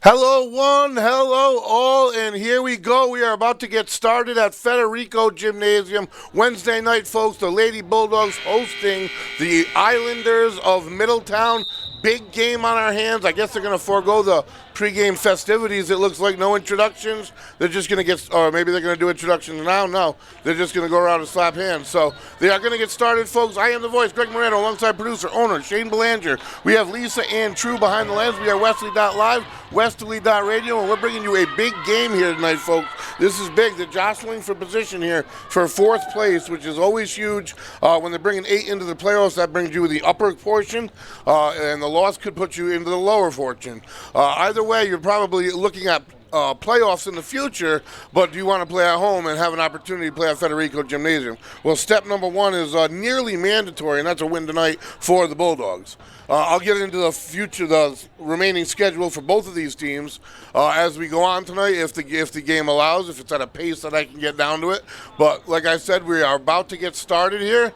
Hello one, hello all, and here we go. We are about to get started at Federico Gymnasium. Wednesday night, folks, the Lady Bulldogs hosting the Islanders of Middletown. Big game on our hands. I guess they're going to forego the pregame festivities. It looks like no introductions. They're just going to get, or maybe they're going to do introductions now. No, they're just going to go around and slap hands. So they are going to get started, folks. I am the voice, Greg Moreno, alongside producer, owner, Shane Belanger. We have Lisa Ann True behind the lens. We are Westerly.live, Westerly.radio, and we're bringing you a big game here tonight, folks. This is big. They're jostling for position here for fourth place, which is always huge. When they're bringing 8 into the playoffs, that brings you the upper portion, and the loss could put you into the lower fortune. Either way, you're probably looking at playoffs in the future, but do you want to play at home and have an opportunity to play at Federico Gymnasium? Well, step number one is nearly mandatory, and that's a win tonight for the Bulldogs. I'll get into the remaining schedule for both of these teams as we go on tonight, if the game allows, if it's at a pace that I can get down to it. But like I said, we are about to get started here.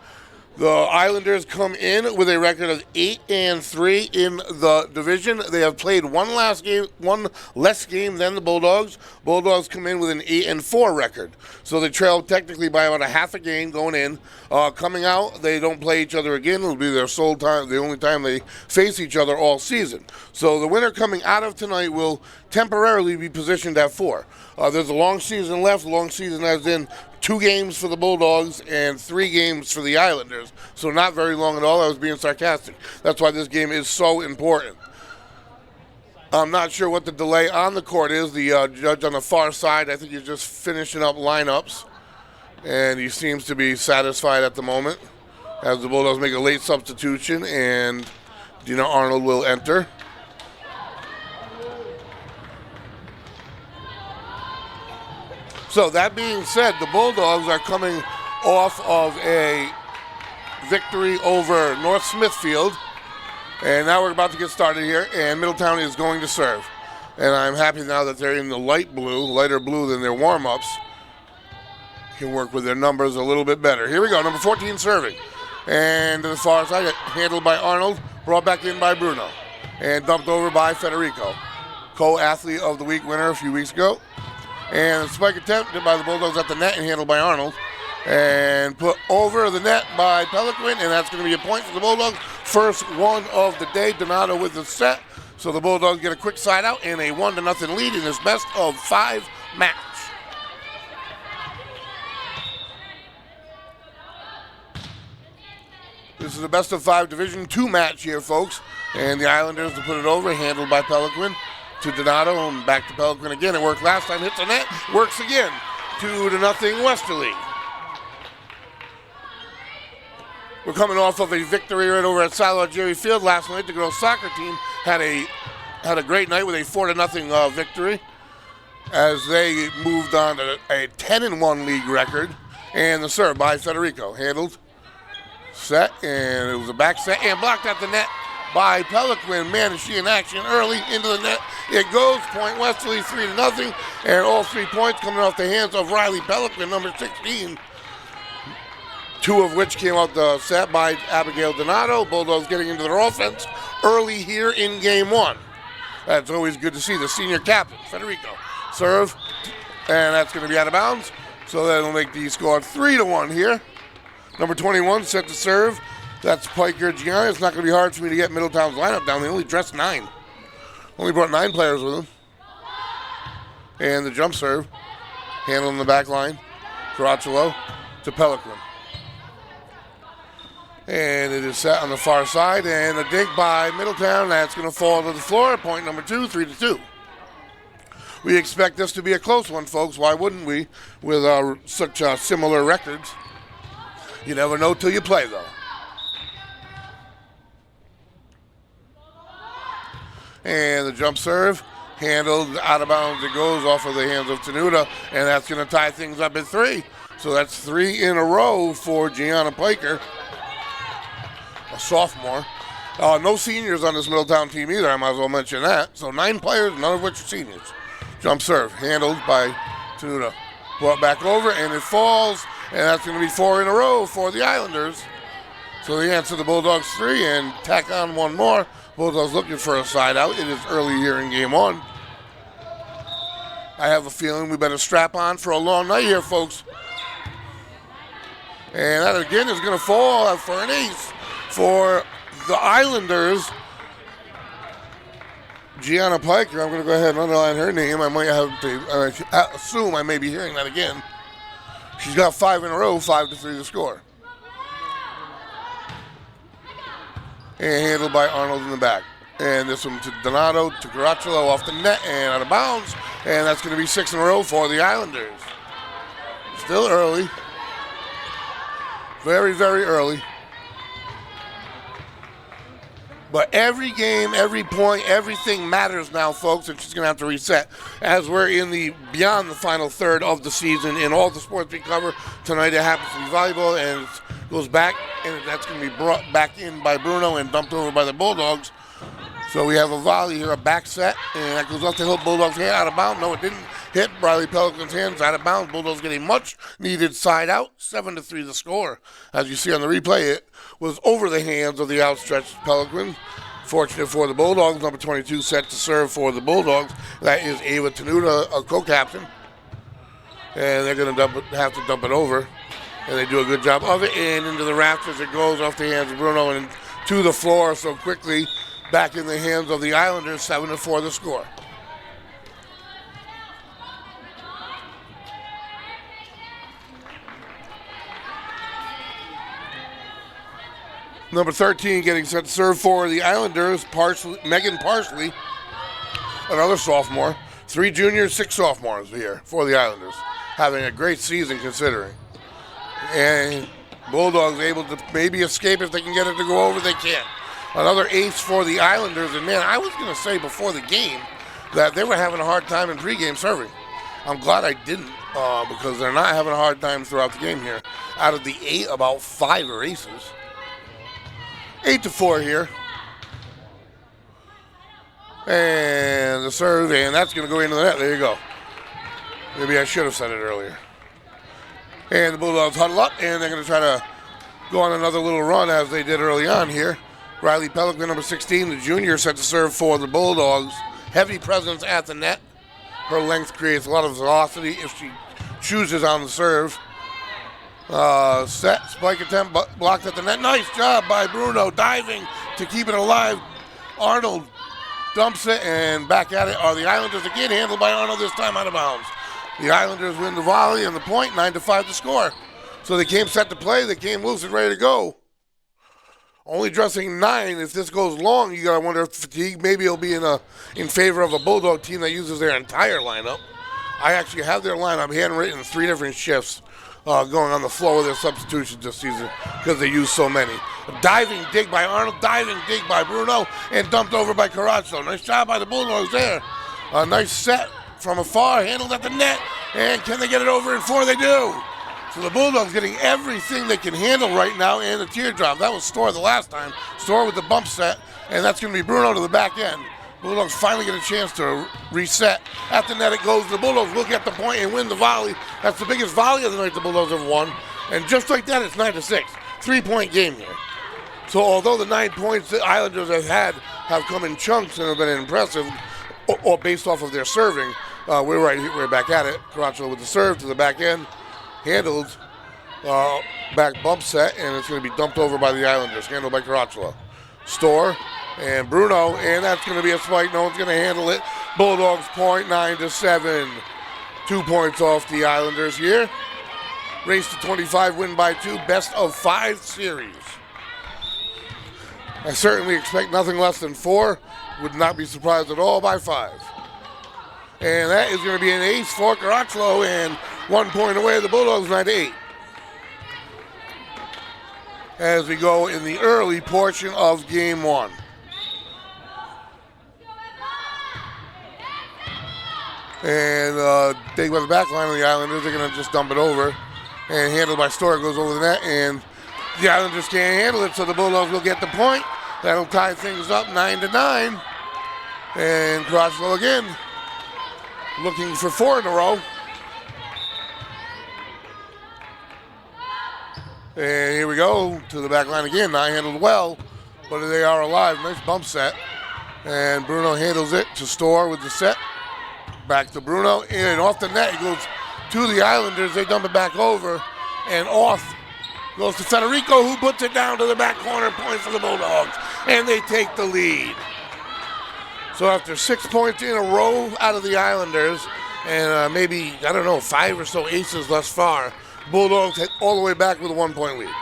The Islanders come in with a record of 8-3 in the division. They have played one less game than the Bulldogs. Bulldogs come in with an 8-4 record. So they trail technically by about a half a game going in. Coming out, they don't play each other again. It'll be their sole time, the only time they face each other all season. So the winner coming out of tonight will temporarily be positioned at 4. There's a long season left. Long season as in 2 games for the Bulldogs and 3 games for the Islanders. So not very long at all. I was being sarcastic. That's why this game is so important. I'm not sure what the delay on the court is. The judge on the far side, I think he's just finishing up lineups. And he seems to be satisfied at the moment as the Bulldogs make a late substitution and Dina Arnold will enter. So that being said, the Bulldogs are coming off of a victory over North Smithfield. And now we're about to get started here, and Middletown is going to serve. And I'm happy now that they're in the lighter blue than their warm-ups. Can work with their numbers a little bit better. Here we go, number 14 serving. And to the far side, handled by Arnold, brought back in by Bruno. And dumped over by Federico. Co-athlete of the week winner a few weeks ago. And the spike attempted by the Bulldogs at the net and handled by Arnold. And put over the net by Peliquin, and that's going to be a point for the Bulldogs. First one of the day, Donato with the set. So the Bulldogs get a quick side out and a 1-0 lead in this best of 5 match. This is a best of 5 Division 2 match here, folks. And the Islanders to put it over, handled by Peliquin. To Donato and back to Peliquin again. It worked last time, hits the net, works again. 2-0 Westerly. We're coming off of a victory right over at Silo Jerry Field last night. The girls' soccer team had a great night with a 4-0 victory as they moved on to a 10-1 league record. And the serve by Federico, handled, set, and it was a back set and blocked at the net by Peliquin. Man, is she in action early into the net. It goes, point Westerly, 3-0, and all 3 points coming off the hands of Riley Peliquin, number 16. 2 of which came out the set by Abigail Donato. Bulldogs getting into their offense early here in game 1. That's always good to see. The senior captain, Federico, serve, and that's going to be out of bounds. So that'll make the score 3-1 here. Number 21 set to serve. That's Piker Gianni. It's not going to be hard for me to get Middletown's lineup down. They only dressed 9. Only brought 9 players with them. And the jump serve, handled in the back line. Caracciolo to Peliquin. And it is set on the far side. And a dink by Middletown. That's going to fall to the floor. Point number 2, 3-2. We expect this to be a close one, folks. Why wouldn't we with such similar records? You never know till you play, though. And the jump serve, handled out of bounds. It goes off of the hands of Tenuta, and that's going to tie things up at 3. So that's 3 in a row for Gianna Piker, a sophomore. No seniors on this Middletown team either, I might as well mention that. So 9 players, none of which are seniors. Jump serve, handled by Tenuta. Brought back over, and it falls, and that's going to be 4 in a row for the Islanders. So they answer the Bulldogs 3 and tack on 1 more. Bulldogs looking for a side out. It is early here in game 1. I have a feeling we better strap on for a long night here, folks. And that again is going to fall for an ace for the Islanders. Gianna Piker, I'm going to go ahead and underline her name. I might have to assume I may be hearing that again. She's got 5 in a row, 5-3 to score. And handled by Arnold in the back. And this one to Donato, to Caracciolo off the net and out of bounds. And that's going to be 6 in a row for the Islanders. Still early. Very, very early. But every game, every point, everything matters now, folks. It's just going to have to reset as we're beyond the final third of the season in all the sports we cover. Tonight it happens to be volleyball, and it goes back, and that's going to be brought back in by Bruno and dumped over by the Bulldogs. So we have a volley here, a back set, and that goes off the hill. Bulldogs hand out of bounds. No, it didn't hit Riley Pelican's hands out of bounds. Bulldogs getting much needed side out. 7-3 the score. As you see on the replay, it was over the hands of the outstretched Pelican. Fortunate for the Bulldogs, number 22 set to serve for the Bulldogs. That is Ava Tenuta, a co-captain. And they're going to have to dump it over. And they do a good job of it. And into the rafters it goes off the hands of Bruno and to the floor so quickly. Back in the hands of the Islanders, 7-4 the score. Number 13 getting set to serve for the Islanders, Megan Parsley, another sophomore. 3 juniors, 6 sophomores here for the Islanders. Having a great season considering. And Bulldogs able to maybe escape if they can get it to go over, they can't. Another ace for the Islanders. And, man, I was going to say before the game that they were having a hard time in pregame serving. I'm glad I didn't because they're not having a hard time throughout the game here. Out of the 8, about 5 are aces. 8-4 here. And the serve, and that's going to go into the net. There you go. Maybe I should have said it earlier. And the Bulldogs huddle up, and they're going to try to go on another little run as they did early on here. Riley Pelican, number 16, the junior, set to serve for the Bulldogs. Heavy presence at the net. Her length creates a lot of velocity if she chooses on the serve. Set, spike attempt, blocked at the net. Nice job by Bruno, diving to keep it alive. Arnold dumps it, and back at it are the Islanders again, handled by Arnold, this time out of bounds. The Islanders win the volley and the point, 9-5 to score. So they came set to play, they came loose and ready to go. Only dressing 9. If this goes long, you got to wonder if fatigue, maybe it'll be in favor of a Bulldog team that uses their entire lineup. I actually have their lineup handwritten 3 different shifts going on the floor with their substitutions this season because they use so many. A diving dig by Arnold, diving dig by Bruno, and dumped over by Caracciolo. Nice job by the Bulldogs there. A nice set from afar, handled at the net, and can they get it over in 4? They do. So the Bulldogs getting everything they can handle right now, and a teardrop. That was Storr the last time. Storr with the bump set, and that's going to be Bruno to the back end. Bulldogs finally get a chance to reset. At the net it goes. The Bulldogs will get the point and win the volley. That's the biggest volley of the night the Bulldogs have won. And just like that, it's 9-6. 3-point game here. So although the 9 points the Islanders have come in chunks and have been impressive, or based off of their serving, we're right here. We're back at it. Caracciolo with the serve to the back end. Handled, back bump set, and it's going to be dumped over by the Islanders. Handled by Caracciolo. Storr and Bruno, and that's going to be a spike. No one's going to handle it. Bulldogs point, 9-7. 2 points off the Islanders here. Race to 25, win by 2. Best of 5 series. I certainly expect nothing less than 4. Would not be surprised at all by 5. And that is going to be an ace for Caracciolo, and 1 point away, the Bulldogs 9-8. As we go in the early portion of game 1. And dig by the back line of the Islanders. They're going to just dump it over. And handled by Storr, goes over the net, and the Islanders can't handle it, so the Bulldogs will get the point. That'll tie things up 9-9. And Caracciolo again, looking for 4 in a row. And here we go to the back line again. Not handled well, but they are alive. Nice bump set. And Bruno handles it to Storr with the set. Back to Bruno, and off the net, it goes to the Islanders. They dump it back over, and off goes to Federico, who puts it down to the back corner, point for the Bulldogs, and they take the lead. So after 6 points in a row out of the Islanders, and maybe, I don't know, 5 or so aces thus far, Bulldogs head all the way back with a 1-point lead.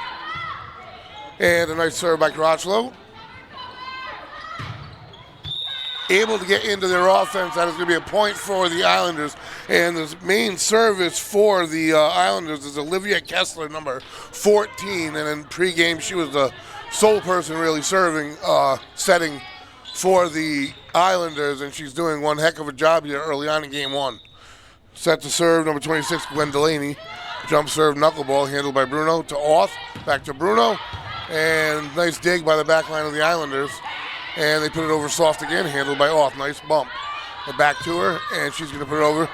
And a nice serve by Caracciolo. Able to get into their offense. That is going to be a point for the Islanders. And the main service for the Islanders is Olivia Kessler, number 14. And in pregame, she was the sole person really serving, setting for the Islanders. And she's doing one heck of a job here early on in game one. Set to serve, number 26, Gwen Delaney. Jump serve, knuckleball, handled by Bruno to Auth. Back to Bruno. And nice dig by the back line of the Islanders. And they put it over soft again, handled by Auth. Nice bump. And back to her, and she's going to put it over.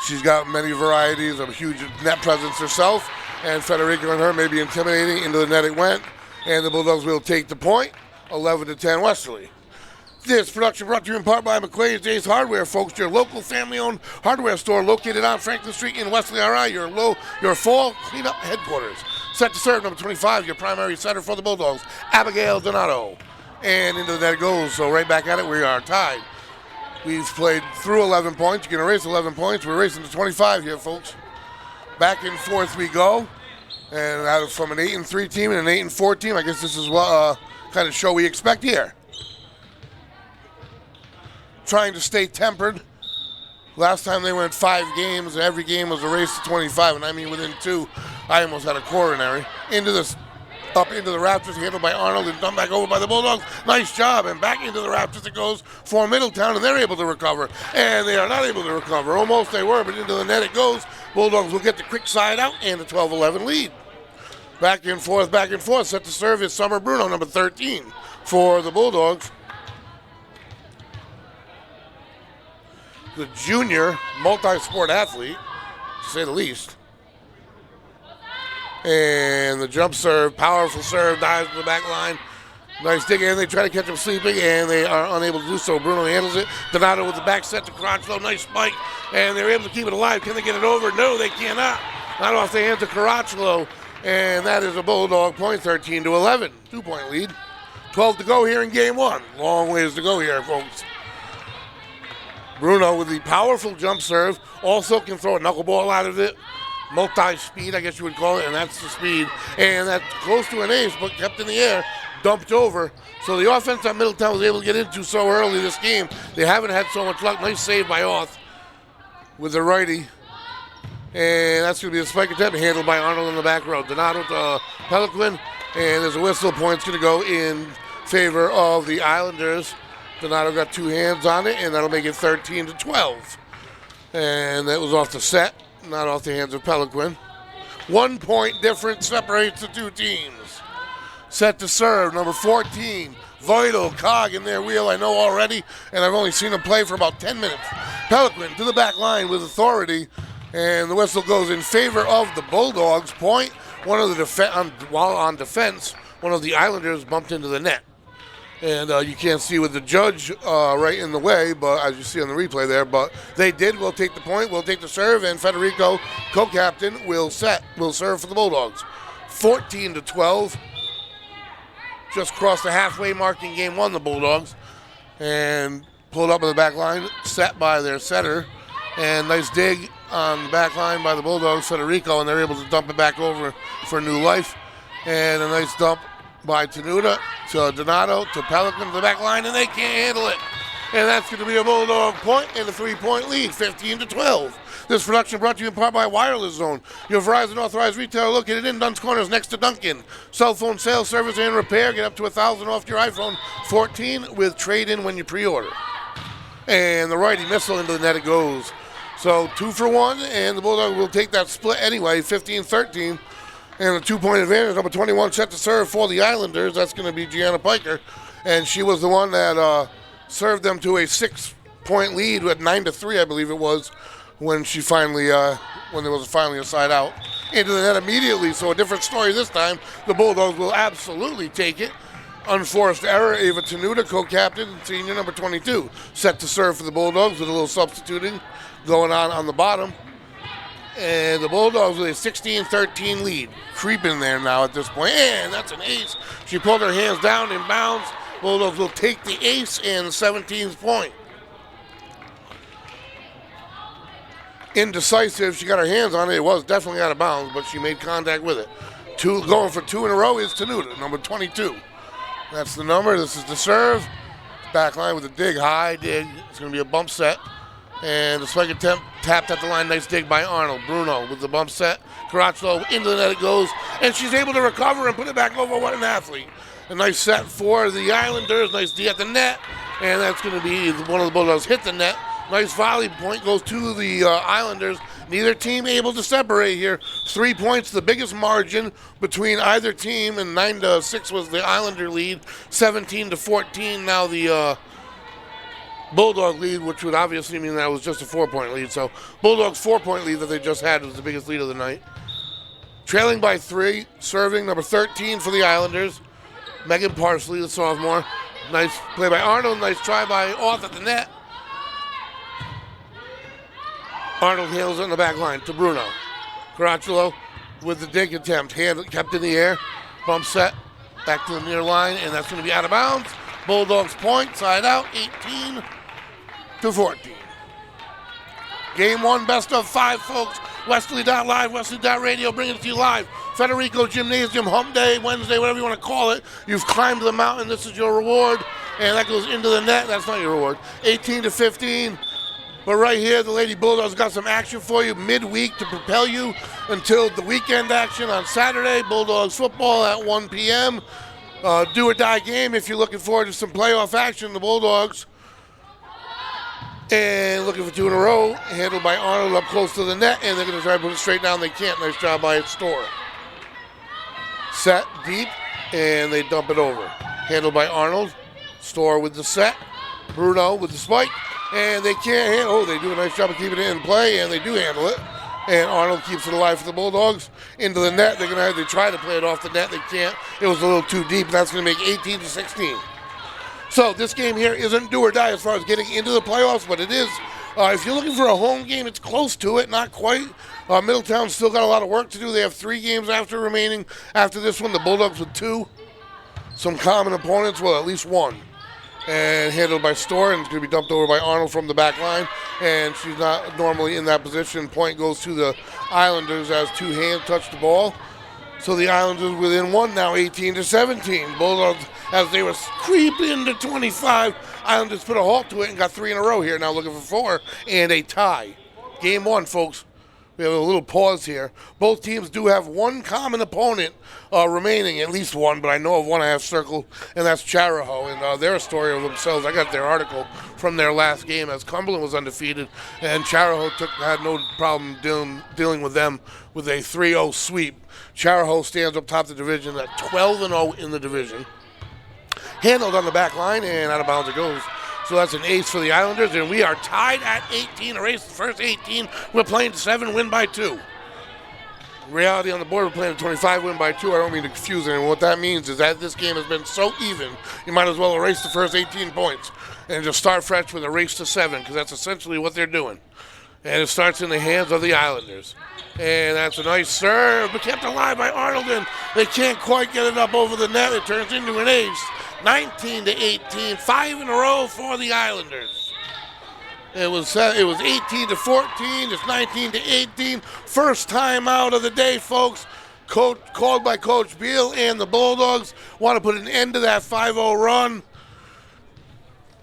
She's got many varieties of huge net presence herself, and Federico and her may be intimidating. Into the net it went, and the Bulldogs will take the point, 11-10 Westerly. This production brought to you in part by McQuaid's Ace Hardware, folks, your local family-owned hardware store located on Franklin Street in Westerly, RI, your fall cleanup headquarters. Set to serve, number 25, your primary setter for the Bulldogs, Abigail Donato. And into the net it goes, so right back at it, we are tied. We've played through 11 points. You can erase 11 points. We're racing to 25 here, folks. Back and forth we go. And that is from an 8-3 team and an 8-4 team. I guess this is what kind of show we expect here. Trying to stay tempered. Last time they went 5 games, and every game was a race to 25. And I mean, within 2, I almost had a coronary. Into this. Up into the Raptors, handled by Arnold, and dumped back over by the Bulldogs. Nice job, and back into the Raptors it goes for Middletown, and they're able to recover. And they are not able to recover. Almost they were, but into the net it goes. Bulldogs will get the quick side out and a 12-11 lead. Back and forth, set to serve is Summer Bruno, number 13, for the Bulldogs. The junior multi-sport athlete, to say the least. And the jump serve, powerful serve, dives to the back line. Nice dig in. They try to catch him sleeping, and they are unable to do so. Bruno handles it. Donato with the back set to Caracciolo. Nice spike, and they're able to keep it alive. Can they get it over? No, they cannot. Not off the hands of Caracciolo, and that is a Bulldog point, 13-11. 2-point lead. 12 to go here in game one. Long ways to go here, folks. Bruno with the powerful jump serve. Also can throw a knuckleball out of it. Multi-speed, I guess you would call it, and that's the speed. And that's close to an ace, but kept in the air, dumped over. So the offense that Middletown was able to get into so early this game, they haven't had so much luck. Nice save by Auth with the righty. And that's going to be a spike attempt handled by Arnold in the back row. Donato to Peliquin, and there's a whistle. Point's going to go in favor of the Islanders. Donato got 2 hands on it, and that'll make it 13-12. And that was off the set. Not off the hands of Peliquin. 1 point difference separates the two teams. Set to serve, number 14. Vital cog in their wheel, I know already, and I've only seen them play for about 10 minutes. Peliquin to the back line with authority, and the whistle goes in favor of the Bulldogs. Point. One of the while on defense, one of the Islanders bumped into the net. And you can't see with the judge right in the way, but as you see on the replay there, but they did. We'll take the point. We'll take the serve, and Federico, co-captain, will serve for the Bulldogs. 14-12. Just crossed the halfway mark in game one, the Bulldogs, and pulled up in the back line, set by their setter, and nice dig on the back line by the Bulldogs, Federico, and they're able to dump it back over for new life, and a nice dump by Tenuta to Donato to Peliquin to the back line, and they can't handle it. And that's going to be a Bulldog point and a 3-point lead, 15-12. This production brought to you in part by Wireless Zone, your Verizon authorized retailer located in Dunn's Corners next to Dunkin'. Cell phone sales, service, and repair. Get up to $1,000 off your iPhone 14 with trade-in when you pre-order. And the righty missile into the net it goes. So 2 for 1, and the Bulldog will take that split anyway, 15-13. And a 2-point advantage, number 21 set to serve for the Islanders. That's going to be Gianna Piker. And she was the one that served them to a 6-point lead with 9-3, I believe it was, when she finally, when there was finally a side out. Into the net immediately, so a different story this time. The Bulldogs will absolutely take it. Unforced error, Ava Tenuta, co-captain, senior number 22, set to serve for the Bulldogs with a little substituting going on the bottom. And the Bulldogs with a 16-13 lead. Creeping there now at this point. And that's an ace. She pulled her hands down in bounds. Bulldogs will take the ace and the 17th point. Indecisive. She got her hands on it. It was definitely out of bounds, but she made contact with it. Going for two in a row is Tenuta, number 22. That's the number. This is the serve. Back line with a dig, high dig. It's going to be a bump set. And the spike attempt tapped at the line. Nice dig by Arnold. Bruno with the bump set. Caracciolo into the net it goes. And she's able to recover and put it back over. What an athlete. A nice set for the Islanders. Nice D at the net. And that's going to be one of the Bulldogs hit the net. Nice volley point goes to the Islanders. Neither team able to separate here. 3 points, the biggest margin between either team. And 9-6 was the Islander lead. 17-14 now the Bulldog lead, which would obviously mean that was just a 4-point lead. So Bulldogs 4-point lead that they just had was the biggest lead of the night. Trailing by 3, serving number 13 for the Islanders. Megan Parsley, the sophomore. Nice play by Arnold. Nice try by Auth at the net. Arnold handles it on the back line to Bruno. Caracciolo with the dig attempt. Hand kept in the air. Bump set. Back to the near line, and that's going to be out of bounds. Bulldogs point, side out, 18-14. Game 1, best of 5, folks. Westerly.live, Westerly.radio, bringing it to you live. Federico Gymnasium, Hump Day, Wednesday, whatever you want to call it. You've climbed the mountain. This is your reward. And that goes into the net. That's not your reward. 18-15. But right here, the Lady Bulldogs got some action for you midweek to propel you until the weekend action on Saturday. Bulldogs football at 1 p.m. Do or die game if you're looking forward to some playoff action. The Bulldogs. And looking for 2 in a row. Handled by Arnold up close to the net. And they're going to try to put it straight down. They can't. Nice job by Store. Set deep. And they dump it over. Handled by Arnold. Store with the set. Bruno with the spike. And they can't handle. Oh, they do a nice job of keeping it in play. And they do handle it. And Arnold keeps it alive for the Bulldogs. Into the net. They're going to have to try to play it off the net. They can't. It was a little too deep. That's going to make 18-16. So this game here isn't do or die as far as getting into the playoffs, but it is. If you're looking for a home game, it's close to it, not quite. Middletown's still got a lot of work to do. They have 3 games remaining after this one. The Bulldogs with 2. Some common opponents, well, at least 1. And handled by Store, and it's going to be dumped over by Arnold from the back line. And she's not normally in that position. Point goes to the Islanders as 2 hands touch the ball. So the Islanders within 1 now, 18-17. Bulldogs, as they were creeping to 25, Islanders put a halt to it and got 3 in a row here. Now looking for 4 and a tie. Game 1, folks. We have a little pause here. Both teams do have 1 common opponent remaining, at least 1, but I know of 1 I have circled, and that's Charahoe. And they're a story of themselves. I got their article from their last game as Cumberland was undefeated, and Charahoe had no problem dealing with them with a 3-0 sweep. Charahoe stands up top of the division at 12-0 in the division. Handled on the back line, and out of bounds it goes. So that's an ace for the Islanders, and we are tied at 18. Erase the first 18. We're playing 7, win by 2. Reality on the board, we're playing 25, win by 2. I don't mean to confuse anyone. What that means is that this game has been so even, you might as well erase the first 18 points and just start fresh with a race to 7, because that's essentially what they're doing. And it starts in the hands of the Islanders. And that's a nice serve, but kept alive by Arnold, and they can't quite get it up over the net. It turns into an ace. 19-18, 5 in a row for the Islanders. It was 18-14. It's 19-18. First time out of the day, folks. Called by Coach Beal, and the Bulldogs want to put an end to that 5-0 run.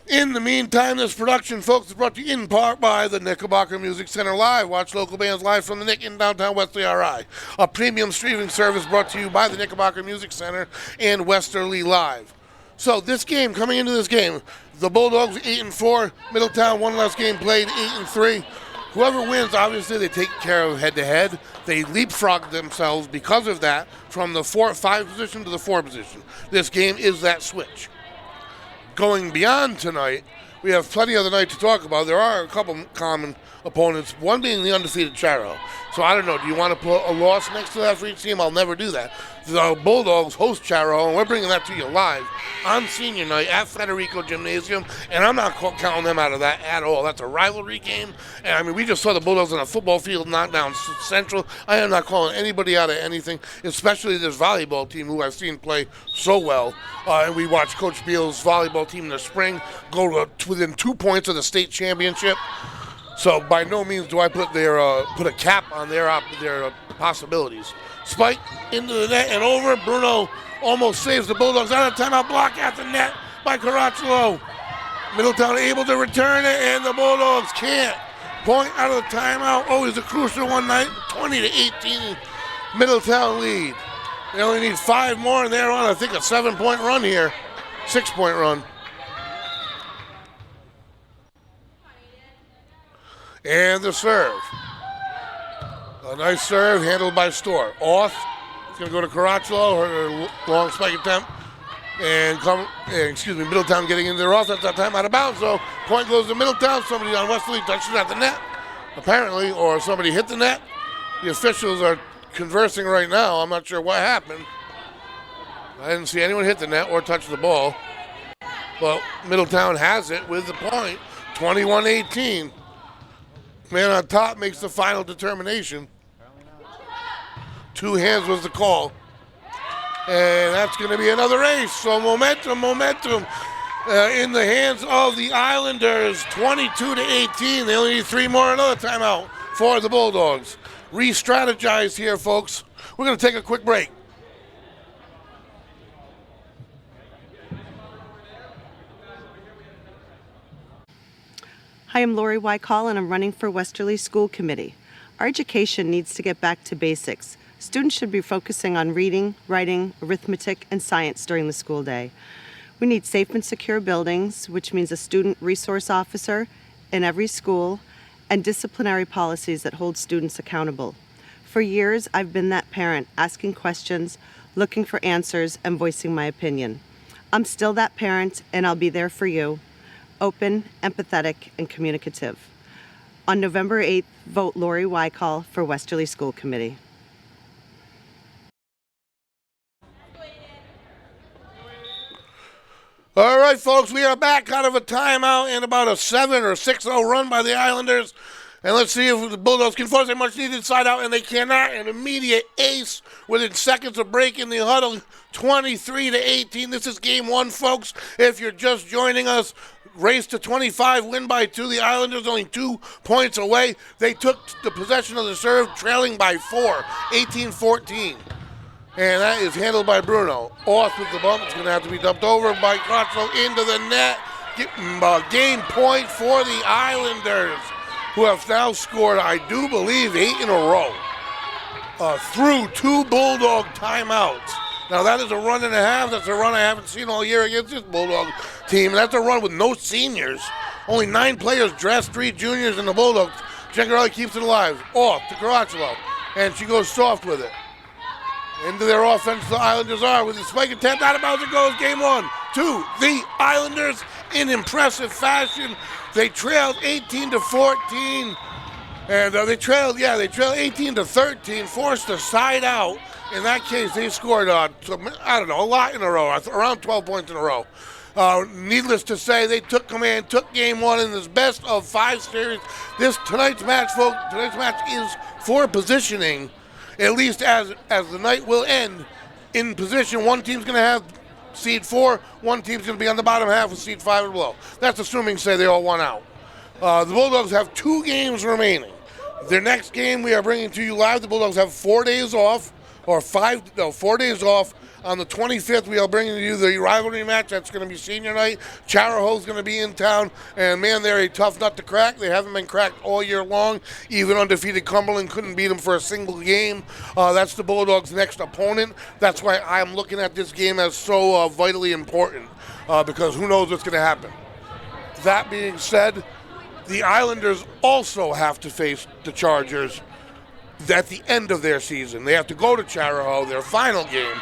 In the meantime, this production, folks, is brought to you in part by the Knickerbocker Music Center Live. Watch local bands live from the Nick in downtown Westerly, RI. A premium streaming service brought to you by the Knickerbocker Music Center and Westerly Live. So this game, coming into this game, the Bulldogs 8-4, Middletown 1 less game played, 8-3. Whoever wins, obviously, they take care of head-to-head. They leapfrog themselves because of that from the 5 position to the 4 position. This game is that switch. Going beyond tonight, we have plenty of the night to talk about. There are a couple common opponents, one being the undefeated Charo. So I don't know, do you want to put a loss next to that for each team? I'll never do that. The Bulldogs host Charo, and we're bringing that to you live on senior night at Federico Gymnasium, and I'm not counting them out of that at all. That's a rivalry game, and I mean, we just saw the Bulldogs on a football field knock down Central. I am not calling anybody out of anything, especially this volleyball team who I've seen play so well. And we watched Coach Beal's volleyball team in the spring go to within 2 points of the state championship. So by no means do I put a cap on their possibilities. Spike into the net and over. Bruno almost saves the Bulldogs on a timeout block at the net by Caracciolo. Middletown able to return it, and the Bulldogs can't. Point out of the timeout. Always a crucial one night. 20-18 Middletown lead. They only need 5 more, and they're on, I think, a 7-point run here. 6-point run. And the serve. A nice serve handled by Storr. Off. It's going to go to Caracciolo. Her long spike attempt. And Middletown getting into their offense that time out of bounds. So point goes to Middletown. Somebody on Westerly touches at the net, apparently, or somebody hit the net. The officials are conversing right now. I'm not sure what happened. I didn't see anyone hit the net or touch the ball. But Middletown has it with the point. 21-18. Man on top makes the final determination. 2 hands was the call. And that's going to be another ace. So momentum in the hands of the Islanders. 22-18. They only need 3 more. Another timeout for the Bulldogs. Re-strategize here, folks. We're going to take a quick break. Hi, I'm Lori Wykall, and I'm running for Westerly School Committee. Our education needs to get back to basics. Students should be focusing on reading, writing, arithmetic, and science during the school day. We need safe and secure buildings, which means a student resource officer in every school, and disciplinary policies that hold students accountable. For years, I've been that parent, asking questions, looking for answers, and voicing my opinion. I'm still that parent, and I'll be there for you. Open, empathetic, and communicative. On November 8th, vote Lori Wykall for Westerly School Committee. All right, folks, we are back out of a timeout and about a 7 or 6-0 run by the Islanders. And let's see if the Bulldogs can force a much-needed side out, and they cannot. An immediate ace within seconds of breaking the huddle, 23-18. This is game 1, folks. If you're just joining us, race to 25, win by 2. The Islanders only 2 points away. They took the possession of the serve, trailing by 4, 18-14. And that is handled by Bruno. Off with the bump. It's going to have to be dumped over by Crotchlow into the net. Game point for the Islanders, who have now scored, I do believe, 8 in a row through 2 Bulldog timeouts. Now, that is a run and a half. That's a run I haven't seen all year against this Bulldog team. That's a run with no seniors. Only 9 players dressed, 3 juniors, and the Bulldogs. Gengarelli keeps it alive. Off to Caracciolo. And she goes soft with it. Into their offense, the Islanders are with the spike attempt. Out of bounds it goes. Game 1 to the Islanders in impressive fashion. They trailed 18-14. And they trailed 18-13, forced a side out. In that case, they scored, a lot in a row, around 12 points in a row. Needless to say, they took command, took game 1 in this best of 5 series. Tonight's match, folks, is for positioning, at least as the night will end. In position, one team's going to have seed 4, one team's going to be on the bottom half with seed 5 and below. That's assuming, say, they all won out. The Bulldogs have 2 games remaining. Their next game we are bringing to you live. The Bulldogs have 4 days off, 4 days off. On the 25th, we are bringing you the rivalry match. That's going to be senior night. Charahoe's going to be in town. And, man, they're a tough nut to crack. They haven't been cracked all year long. Even undefeated Cumberland couldn't beat them for a single game. That's the Bulldogs' next opponent. That's why I'm looking at this game as so vitally important, because who knows what's going to happen. That being said, the Islanders also have to face the Chargers at the end of their season. They have to go to Charahoe, their final game.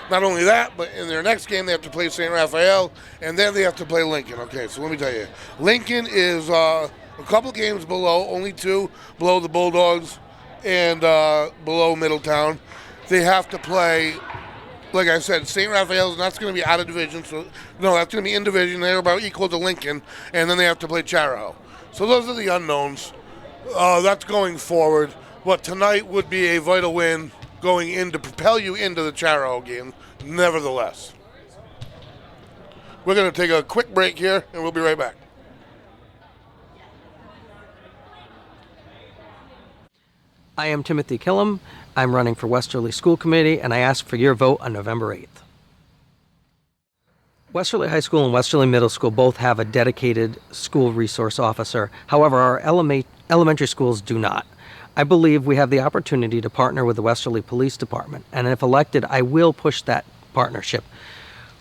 Not only that, but in their next game, they have to play St. Raphael, and then they have to play Lincoln. Okay, so let me tell you. Lincoln is a couple games below, only 2 below the Bulldogs and below Middletown. They have to play, like I said, St. Raphael's, and that's going to be out of division. So, no, that's going to be in division. They're about equal to Lincoln, and then they have to play Charahoe. So those are the unknowns. That's going forward. But tonight would be a vital win going in to propel you into the Charahoe game, nevertheless. We're going to take a quick break here, and we'll be right back. I am Timothy Killam. I'm running for Westerly School Committee, and I ask for your vote on November 8th. Westerly High School and Westerly Middle School both have a dedicated school resource officer. However, our elementary schools do not. I believe we have the opportunity to partner with the Westerly Police Department, and if elected, I will push that partnership.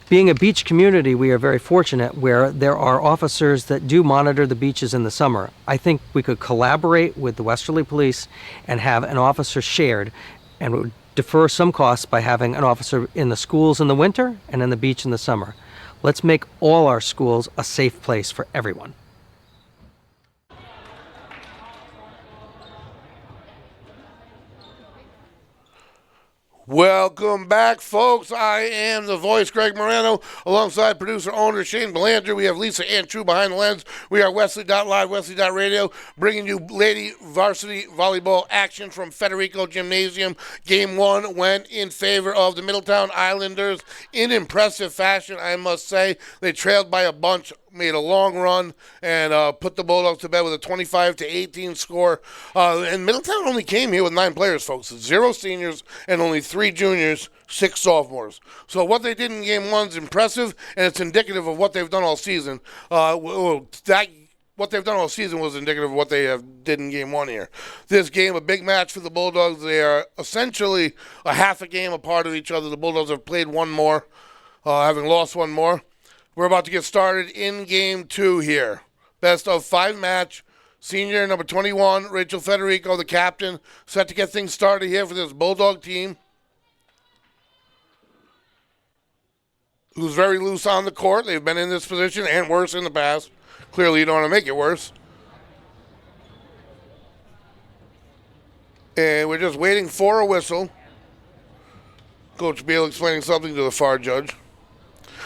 Being a beach community, we are very fortunate where there are officers that do monitor the beaches in the summer. I think we could collaborate with the Westerly Police and have an officer shared, and would defer some costs by having an officer in the schools in the winter and in the beach in the summer. Let's make all our schools a safe place for everyone. Welcome back, folks. I am the voice, Greg Moreno, alongside producer, owner Shane Belanger. We have Lisa Antru behind the lens. We are Wesley.live, Wesley.radio, bringing you Lady Varsity Volleyball action from Federico Gymnasium. Game 1 went in favor of the Middletown Islanders in impressive fashion, I must say. They trailed by a bunch, made a long run, and put the Bulldogs to bed with a 25-18 score. And Middletown only came here with 9 players, folks. 0 seniors and only 3 juniors, 6 sophomores. So what they did in Game 1 is impressive, and it's indicative of what they've done all season. What they've done all season was indicative of what they did in Game 1 here. This game, a big match for the Bulldogs. They are essentially a half a game apart of each other. The Bulldogs have played one more, having lost one more. We're about to get started in Game 2 here. Best of 5 match. Senior number 21, Rachel Federico, the captain, set to get things started here for this Bulldog team, who's very loose on the court. They've been in this position and worse in the past. Clearly, you don't want to make it worse. And we're just waiting for a whistle. Coach Beal explaining something to the far judge.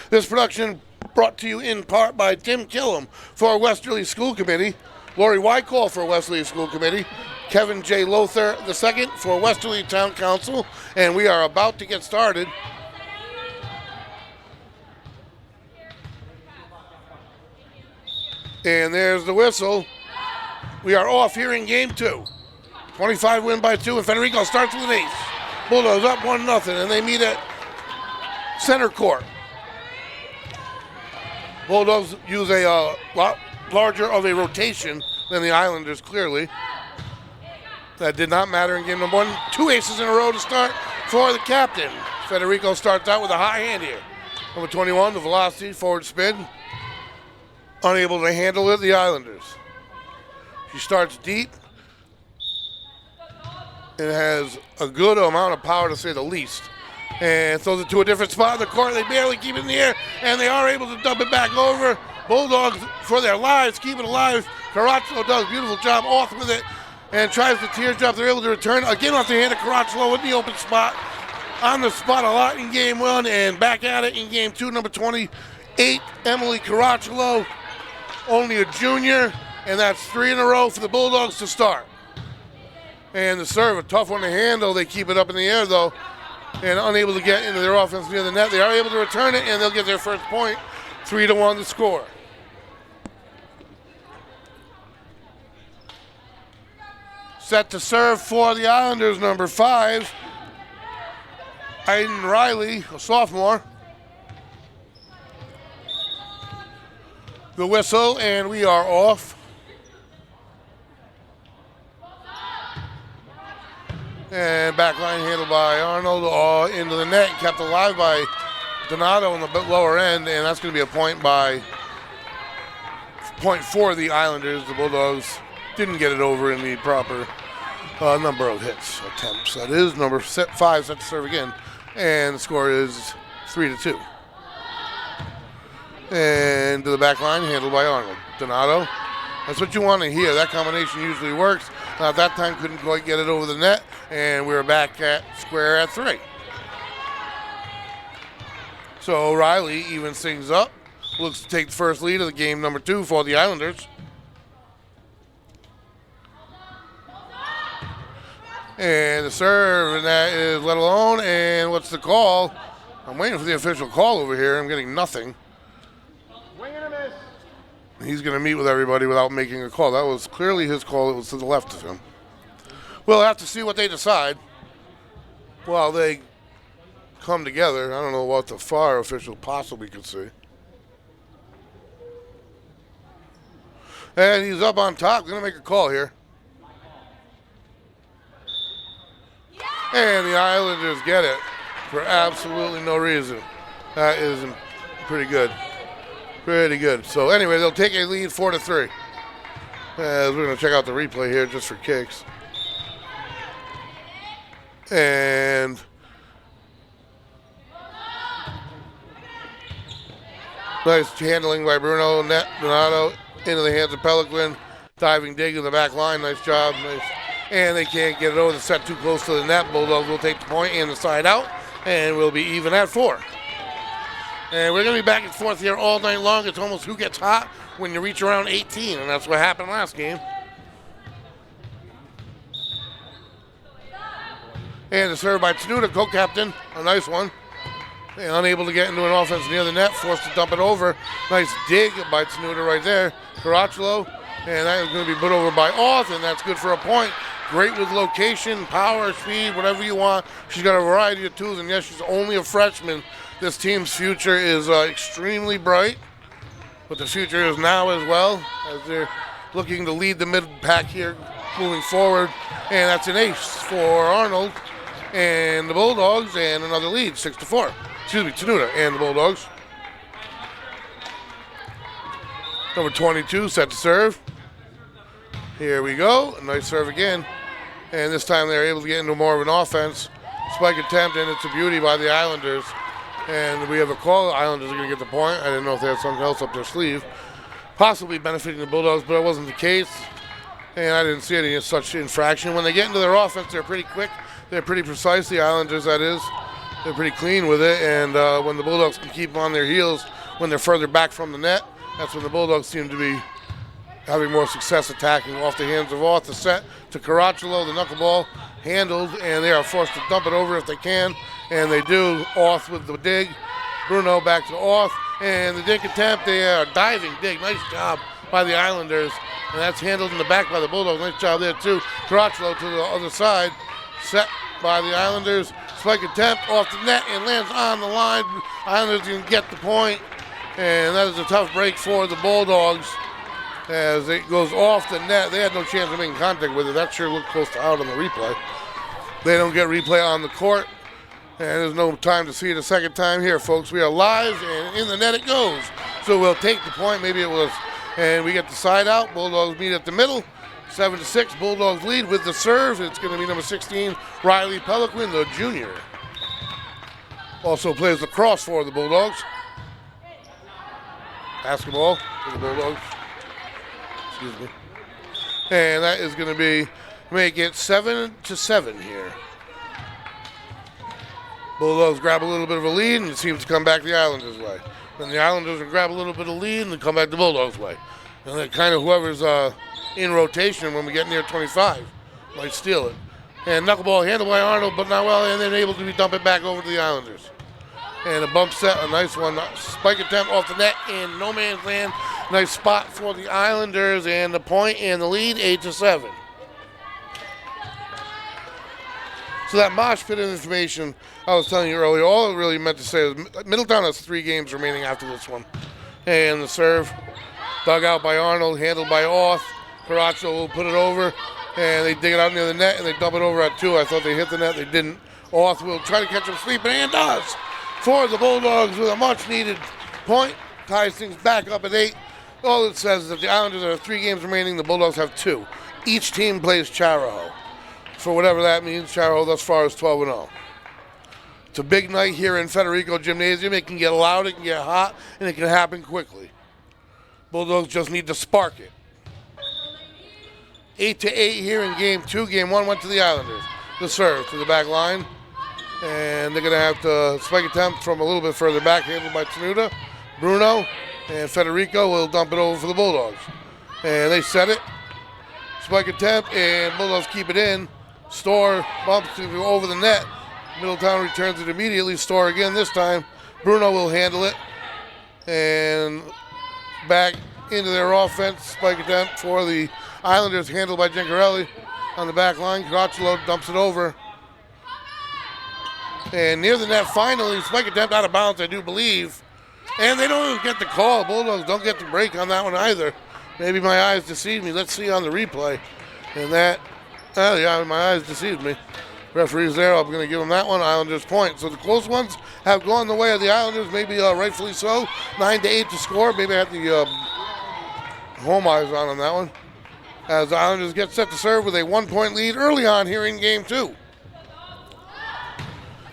This production brought to you in part by Tim Killam for Westerly School Committee, Lori Wycall for Westerly School Committee, Kevin J. Lothar II for Westerly Town Council, and we are about to get started. And there's the whistle. We are off here in Game 2. 25 win by 2, and Federico starts with an ace. Bulldogs up 1-0, and they meet at center court. Bulldogs use a lot larger of a rotation than the Islanders, clearly. That did not matter in game number 1. 2 aces in a row to start for the captain. Federico starts out with a high hand here. Number 21, the velocity, forward spin. Unable to handle it, the Islanders. She starts deep and has a good amount of power, to say the least. And throws it to a different spot in the court. They barely keep it in the air, and they are able to dump it back over. Bulldogs, for their lives, keep it alive. Caracciolo does a beautiful job off with it and tries to teardrop. They're able to return again off the hand of Caracciolo in the open spot. On the spot a lot in Game 1 and back at it in Game 2. Number 28, Emily Caracciolo, only a junior, and that's 3 in a row for the Bulldogs to start. And the serve, a tough one to handle. They keep it up in the air, though, and unable to get into their offense near the net. They are able to return it, and they'll get their first point. 3-1 to score. Set to serve for the Islanders, number 5, Aiden Riley, a sophomore. The whistle, and we are off. And back line handled by Arnold into the net, kept alive by Donato in the lower end, and that's going to be a point for the Islanders. The Bulldogs didn't get it over in the proper number of attempts. That is number 5 set to serve again, and the score is 3-2. And to the back line, handled by Arnold. Donato That's what you want to hear. That combination usually works. At that time, couldn't quite get it over the net, and we're back at square at 3. So O'Reilly evens things up. Looks to take the first lead of the game number 2 for the Islanders. And the serve, and that is let alone. And what's the call? I'm waiting for the official call over here. I'm getting nothing. He's going to meet with everybody without making a call. That was clearly his call. It was to the left of him. We'll have to see what they decide while they come together. I don't know what the FAR official possibly could see. And he's up on top. Going to make a call here. And the Islanders get it for absolutely no reason. That is pretty good. Pretty good. So anyway, they'll take a lead 4-3. As we're going to check out the replay here just for kicks. And nice handling by Bruno. Net Donato into the hands of Pelican. Diving dig in the back line. Nice job. Nice. And they can't get it over the set too close to the net. Bulldogs will take the point and the side out. And we'll be even at 4. And we're going to be back and forth here all night long. It's almost who gets hot when you reach around 18, and that's what happened last game. And the serve by Tenuta, co-captain, a nice one. And unable to get into an offense near the net, forced to dump it over. Nice dig by Tenuta right there. Caracciolo, and that is going to be put over by Auth, and that's good for a point. Great with location, power, speed, whatever you want. She's got a variety of tools, and yes, she's only a freshman. This team's future is extremely bright, but the future is now as well, as they're looking to lead the mid-pack here moving forward. And that's an ace for Arnold and the Bulldogs, and another lead, 6-4. Excuse me, Tenuta and the Bulldogs. Number 22 set to serve. Here we go, a nice serve again. And this time they're able to get into more of an offense. Spike attempt, and it's a beauty by the Islanders. And we have a call. The Islanders are going to get the point. I didn't know if they had something else up their sleeve. Possibly benefiting the Bulldogs, but it wasn't the case. And I didn't see any such infraction. When they get into their offense, they're pretty quick. They're pretty precise, the Islanders, that is. They're pretty clean with it. And when the Bulldogs can keep on their heels when they're further back from the net, that's when the Bulldogs seem to be having more success attacking off the hands of Auth. The set to Caracciolo, the knuckleball handled, and they are forced to dump it over if they can. And they do. Auth with the dig. Bruno back to Auth. And the dig attempt, they are diving dig. Nice job by the Islanders. And that's handled in the back by the Bulldogs. Nice job there, too. Caracciolo to the other side. Set by the Islanders. Spike attempt off the net and lands on the line. Islanders can get the point. And that is a tough break for the Bulldogs as it goes off the net. They had no chance of making contact with it. That sure looked close to out on the replay. They don't get replay on the court. And there's no time to see it a second time here, folks. We are live, and in the net it goes. So we'll take the point. Maybe it was. And we get the side out. Bulldogs meet at the middle. 7-6. Bulldogs lead with the serve. It's going to be number 16, Riley Pelican, the junior. Also plays lacrosse for the Bulldogs. Basketball for the Bulldogs. Excuse me. And that is going to be, make it 7-7 here. Bulldogs grab a little bit of a lead, and it seems to come back the Islanders' way. Then the Islanders will grab a little bit of lead and come back the Bulldogs' way. And then kind of whoever's in rotation when we get near 25 might steal it. And knuckleball handled by Arnold, but not well, and then able to be dump it back over to the Islanders. And a bump set, a nice one. Spike attempt off the net in no man's land. Nice spot for the Islanders, and the point and the lead, 8-7. So that mosh pit information I was telling you earlier, all it really meant to say is Middletown has 3 games remaining after this one. And the serve, dug out by Arnold, handled by Auth. Caracciolo will put it over, and they dig it out near the net, and they dump it over at 2. I thought they hit the net, they didn't. Auth will try to catch them sleeping, and does for the Bulldogs with a much-needed point. Ties things back up at 8. All it says is that the Islanders have 3 games remaining, the Bulldogs have 2. Each team plays Charahoe. For whatever that means, Charahoe thus far is 12-0. It's a big night here in Federico Gymnasium. It can get loud, it can get hot, and it can happen quickly. Bulldogs just need to spark it. 8-8 here in game 2. Game 1 went to the Islanders. The serve to the back line. And they're going to have to spike attempt from a little bit further back, handled by Tenuta. Bruno and Federico will dump it over for the Bulldogs. And they set it. Spike attempt, and Bulldogs keep it in. Storr bumps it over the net. Middletown returns it immediately. Storr again this time. Bruno will handle it. And back into their offense. Spike attempt for the Islanders, handled by Gencarelli on the back line. Caracciolo dumps it over. And near the net finally, spike attempt out of bounds, I do believe. And they don't even get the call. Bulldogs don't get the break on that one either. Maybe my eyes deceived me. Let's see on the replay. And that, yeah, my eyes deceived me. Referee's there. I'm going to give them that one. Islanders point. So the close ones have gone the way of the Islanders, maybe rightfully so. 9-8 to score. Maybe I had the home eyes on that one. As the Islanders get set to serve with a 1-point lead early on here in game 2.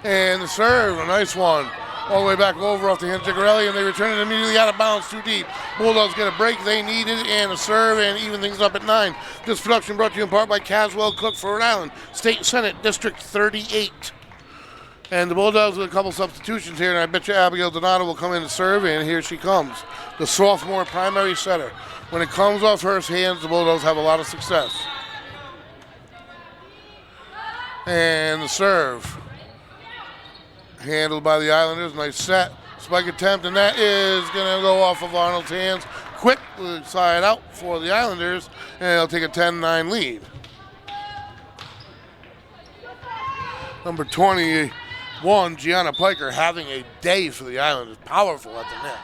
And the serve, a nice one. All the way back over off the hands of Gencarelli, and they return it immediately out of bounds, too deep. Bulldogs get a break they needed, and a serve, and even things up at 9. This production brought to you in part by Caswell Cook for Rhode Island, State Senate, District 38. And the Bulldogs with a couple substitutions here, and I bet you Abigail Donato will come in to serve, and here she comes. The sophomore primary setter. When it comes off her hands, the Bulldogs have a lot of success. And the serve. Handled by the Islanders. Nice set. Spike attempt, and that is going to go off of Arnold's hands. Quick side out for the Islanders, and they'll take a 10-9 lead. Number 21, Gianna Piker, having a day for the Islanders. Powerful at the net.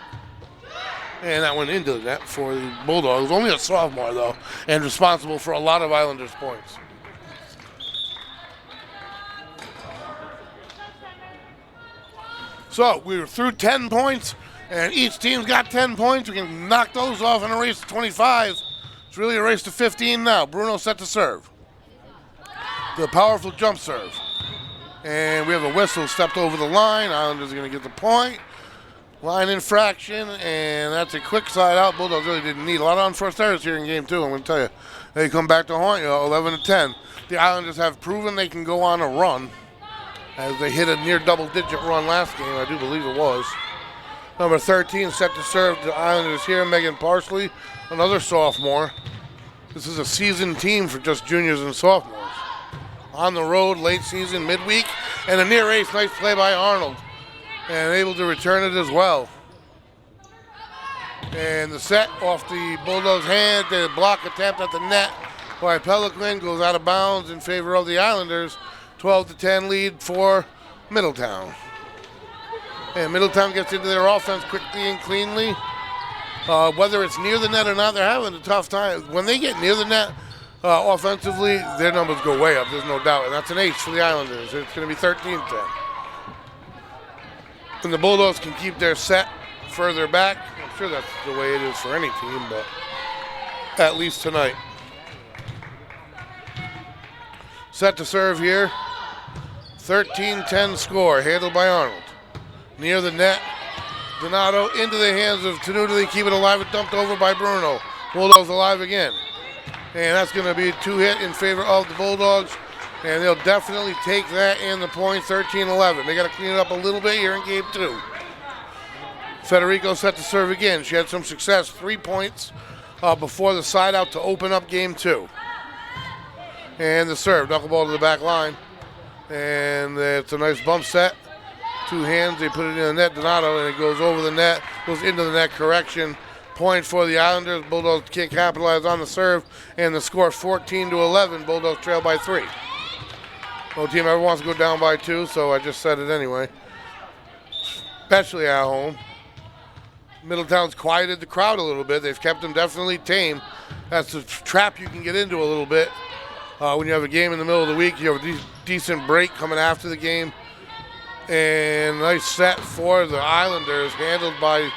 And that went into the net for the Bulldogs. Only a sophomore, though, and responsible for a lot of Islanders' points. So we were through 10 points, and each team's got 10 points. We can knock those off in a race to 25. It's really a race to 15 now. Bruno set to serve. The powerful jump serve. And we have a whistle stepped over the line. Islanders are going to get the point. Line infraction, and that's a quick side out. Bulldogs really didn't need a lot of unforced errors here in game 2. I'm going to tell you. They come back to haunt you, 11-10. The Islanders have proven they can go on a run, as they hit a near double-digit run last game, I do believe it was. Number 13 set to serve the Islanders here, Megan Parsley, another sophomore. This is a seasoned team for just juniors and sophomores. On the road, late season, midweek, and a near ace, nice play by Arnold. And able to return it as well. And the set off the Bulldogs' hand, the block attempt at the net by Pelican goes out of bounds in favor of the Islanders. 12-10 lead for Middletown. And Middletown gets into their offense quickly and cleanly. Whether it's near the net or not, they're having a tough time. When they get near the net offensively, their numbers go way up, there's no doubt. And that's an ace for the Islanders. It's going to be 13-10. And the Bulldogs can keep their set further back. I'm sure that's the way it is for any team, but at least tonight. Set to serve here. 13-10 score, handled by Arnold. Near the net, Donato into the hands of Tenuta. They keep it alive and dumped over by Bruno. Bulldogs alive again. And that's going to be a 2-hit in favor of the Bulldogs. And they'll definitely take that and the point, 13-11. They got to clean it up a little bit here in game 2. Federico set to serve again. She had some success, 3 points before the side out to open up game 2. And the serve, knuckleball to the back line. And it's a nice bump set. 2 hands, they put it in the net, Donato, and it goes over the net, goes into the net, correction. Point for the Islanders. Bulldogs can't capitalize on the serve, and the score 14-11. Bulldogs trail by 3. No team ever wants to go down by 2, so I just said it anyway. Especially at home. Middletown's quieted the crowd a little bit. They've kept them definitely tame. That's a trap you can get into a little bit. When you have a game in the middle of the week, you have a decent break coming after the game. And nice set for the Islanders, handled by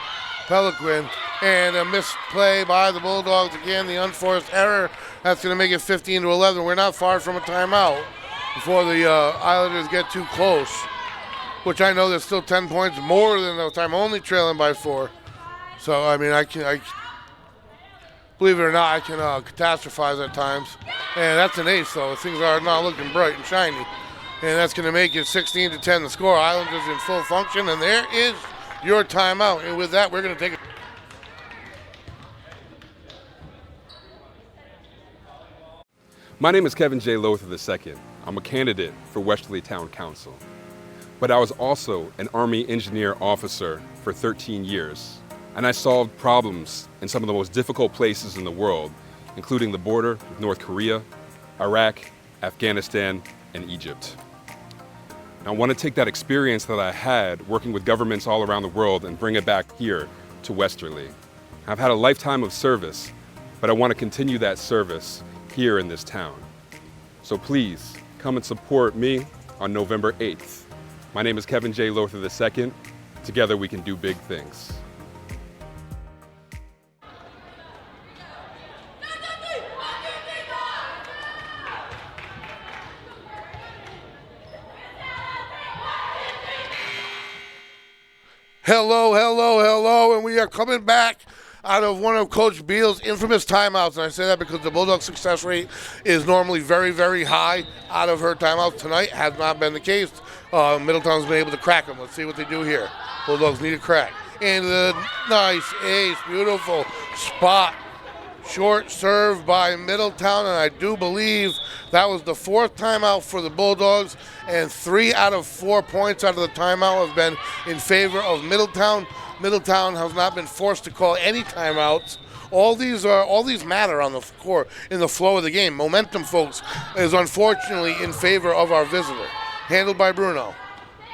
Pelican. And a missed play by the Bulldogs. Again, the unforced error. That's going to make it 15-11. We're not far from a timeout before the Islanders get too close, which I know there's still 10 points more than the time, only trailing by 4. So, I mean, Believe it or not, I can catastrophize at times. And that's an ace, though. Things are not looking bright and shiny. And that's going to make it 16-10 the score. Islanders in full function, and there is your timeout. And with that, we're going to take it. My name is Kevin J. Lothar II. I'm a candidate for Westerly Town Council. But I was also an Army engineer officer for 13 years. And I solved problems in some of the most difficult places in the world, including the border with North Korea, Iraq, Afghanistan, and Egypt. And I want to take that experience that I had working with governments all around the world and bring it back here to Westerly. I've had a lifetime of service, but I want to continue that service here in this town. So please come and support me on November 8th. My name is Kevin J. Lothar II. Together we can do big things. Hello, hello, hello, and we are coming back out of one of Coach Beal's infamous timeouts, and I say that because the Bulldogs' success rate is normally very, very high out of her timeouts. Tonight has not been the case. Middletown's been able to crack them. Let's see what they do here. Bulldogs need a crack. And the nice ace, beautiful spot. Short serve by Middletown, and I do believe that was the fourth timeout for the Bulldogs, and 3 out of 4 points out of the timeout have been in favor of Middletown. Middletown has not been forced to call any timeouts. All these matter on the court in the flow of the game. Momentum, folks, is unfortunately in favor of our visitor. Handled by Bruno.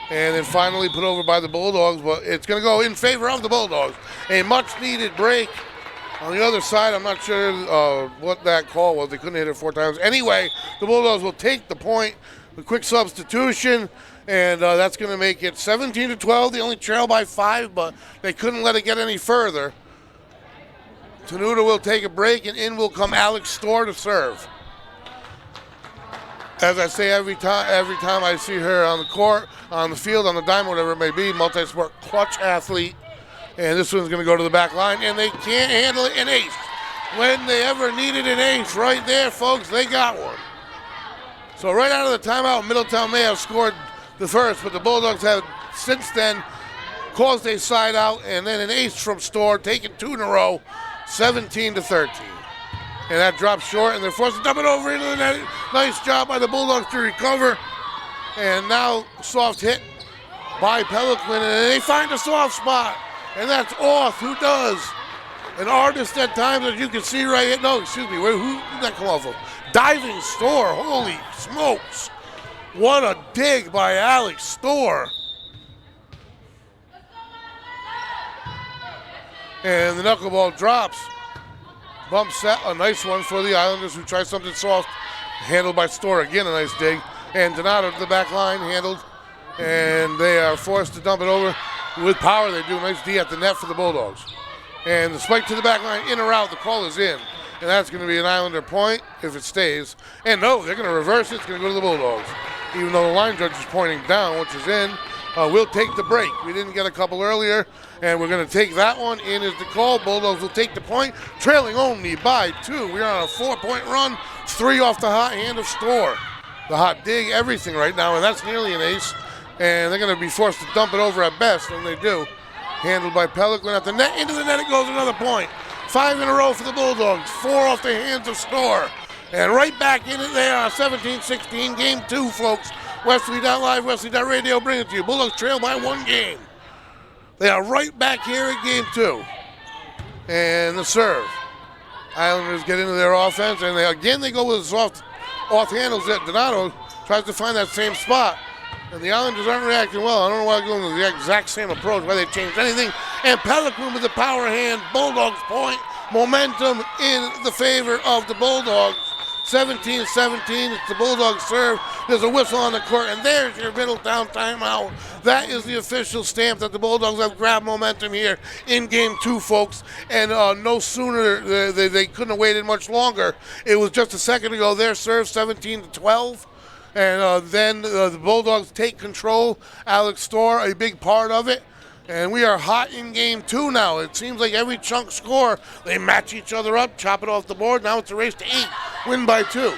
And then finally put over by the Bulldogs, but it's going to go in favor of the Bulldogs. A much-needed break. On the other side, I'm not sure what that call was. They couldn't hit it 4 times. Anyway, the Bulldogs will take the point. A quick substitution, and that's going to make it 17-12. They only trail by 5, but they couldn't let it get any further. Tenuta will take a break, and in will come Alex Storr to serve. As I say every time I see her on the court, on the field, on the diamond, whatever it may be, multi-sport clutch athlete. And this one's going to go to the back line, and they can't handle it. An ace. When they ever needed an ace, right there, folks, they got one. So right out of the timeout, Middletown may have scored the first, but the Bulldogs have since then caused a side out, and then an ace from Storr, taking 2 in a row, 17-13. And that drops short, and they're forced to dump it over into the net. Nice job by the Bulldogs to recover. And now soft hit by Pelican, and they find a soft spot. And that's Off, who does. An artist at times, as you can see right here. No, excuse me, who did that come off of? Diving Storr, holy smokes. What a dig by Alex Storr. And the knuckleball drops. Bump set, a nice one for the Islanders who try something soft. Handled by Storr, again a nice dig. And Donato to the back line, handled. And they are forced to dump it over. With power, they do a nice D at the net for the Bulldogs. And the spike to the back line, in or out, the call is in. And that's going to be an Islander point if it stays. And no, they're going to reverse it. It's going to go to the Bulldogs. Even though the line judge is pointing down, which is in. We'll take the break. We didn't get a couple earlier, and we're going to take that one. In is the call. Bulldogs will take the point, trailing only by 2. We're on a 4-point run. 3 off the hot hand of Storr. The hot dig, everything right now, and that's nearly an ace. And they're going to be forced to dump it over at best, and they do. Handled by Pelican at the net. Into the net it goes, another point. 5 in a row for the Bulldogs. 4 off the hands of Storr. And right back in it they are, 17-16, game 2, folks. Westerly.live, Westerly.radio, bring it to you. Bulldogs trail by 1 game. They are right back here at game 2. And the serve. Islanders get into their offense, and they go with the soft off handles that Donato tries to find that same spot. And the Islanders aren't reacting well. I don't know why they're going with the exact same approach, why they changed anything. And Pelican with the power hand. Bulldogs point. Momentum in the favor of the Bulldogs. 17-17. It's the Bulldogs serve. There's a whistle on the court, and there's your Middletown timeout. That is the official stamp that the Bulldogs have grabbed momentum here in game 2, folks. And no sooner, they couldn't have waited much longer. It was just a second ago. Their serve, 17-12. And then the Bulldogs take control. Alex Storr, a big part of it. And we are hot in game 2 now. It seems like every chunk score, they match each other up, chop it off the board. Now it's a race to 8, win by 2.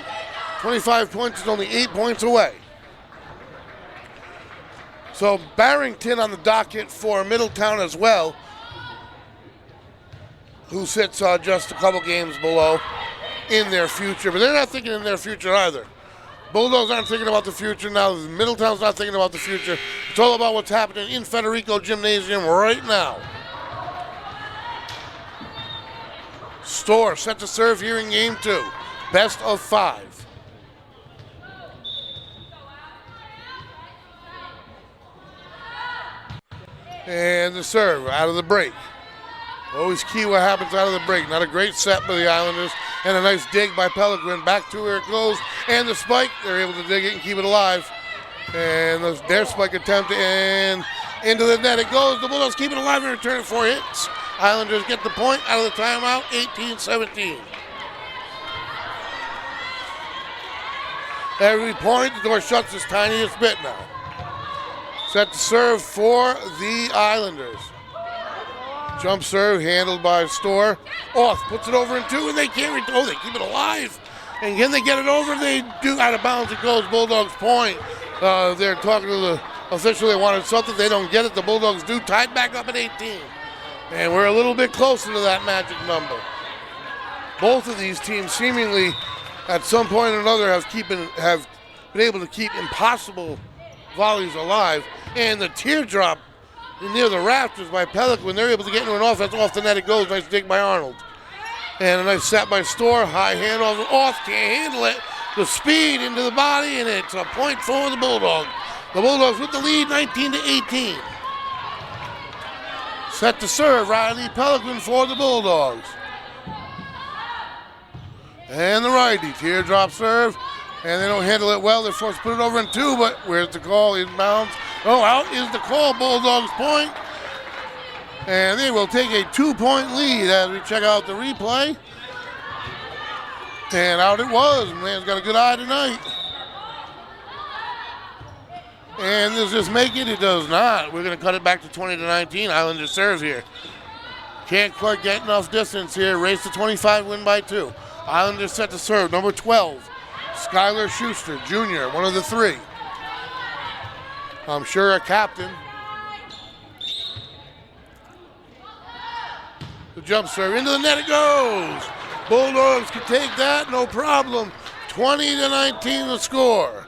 25 points is only 8 points away. So Barrington on the docket for Middletown as well, who sits just a couple games below in their future. But they're not thinking in their future either. Bulldogs aren't thinking about the future now. Middletown's not thinking about the future. It's all about what's happening in Federico Gymnasium right now. Storr set to serve here in game 2. Best of 5. And the serve out of the break. Always key what happens out of the break. Not a great set by the Islanders. And a nice dig by Pellegrin. Back to where it goes. And the spike. They're able to dig it and keep it alive. And their spike attempt. And into the net it goes. The Bulldogs keep it alive and return it 4 hits. Islanders get the point out of the timeout. 18-17. Every point, the door shuts its tiniest bit now. Set to serve for the Islanders. Jump serve handled by Storr. Off puts it over in 2 and they can't they keep it alive. And can they get it over? They do. Out of bounds it goes. Bulldogs point. They're talking to the official. They wanted something. They don't get it. The Bulldogs do. Tied back up at 18. And we're a little bit closer to that magic number. Both of these teams seemingly at some point or another have been able to keep impossible volleys alive. And the teardrop near the rafters by Pellick, when they're able to get into an offense, off the net it goes. Nice dig by Arnold. And a nice set by Storr. High handoff off, can't handle it. The speed into the body, and it's a point for the Bulldogs. The Bulldogs with the lead, 19-18. Set to serve, Riley Pellegrin for the Bulldogs. And the righty, teardrop serve. And they don't handle it well. They're forced to put it over in 2, but where's the call? Inbounds. Oh, out is the call. Bulldogs point. And they will take a 2-point lead as we check out the replay. And out it was. Man's got a good eye tonight. And does this make it? It does not. We're going to cut it back to 20-19. Islanders serve here. Can't quite get enough distance here. Race to 25, win by 2. Islanders set to serve. Number 12. Skylar Schuster, Jr., one of the 3. I'm sure a captain. The jump serve into the net it goes. Bulldogs can take that, no problem. 20-19 the score.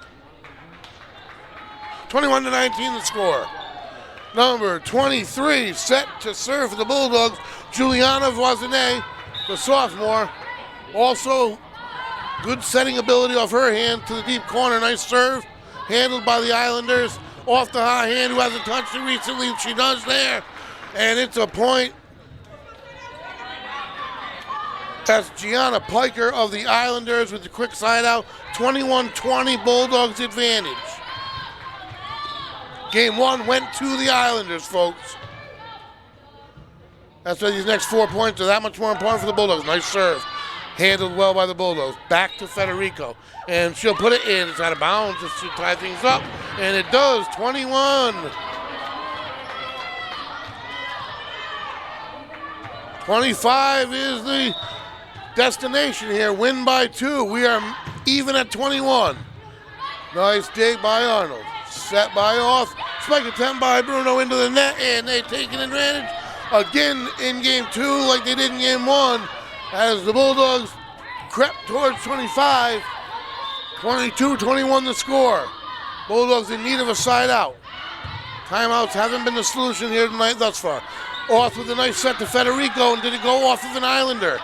21-19 the score. Number 23 set to serve for the Bulldogs. Juliana Voisinet, the sophomore. Also good setting ability off her hand to the deep corner. Nice serve. Handled by the Islanders. Off the high hand, who hasn't touched it recently. She does there. And it's a point. That's Gianna Piker of the Islanders with the quick side out. 21-20 Bulldogs advantage. Game 1 went to the Islanders, folks. That's why these next 4 points are that much more important for the Bulldogs. Nice serve. Handled well by the Bulldogs. Back to Federico. And she'll put it in. It's out of bounds. It should tie things up. And it does. 21. 25 is the destination here. Win by 2. We are even at 21. Nice dig by Arnold. Set by Off. Spike attempt by Bruno into the net. And they take an advantage again in game 2 like they did in game 1. As the Bulldogs crept towards 25, 22-21 the score. Bulldogs in need of a side out. Timeouts haven't been the solution here tonight thus far. Off with a nice set to Federico, and did it go off of an Islander?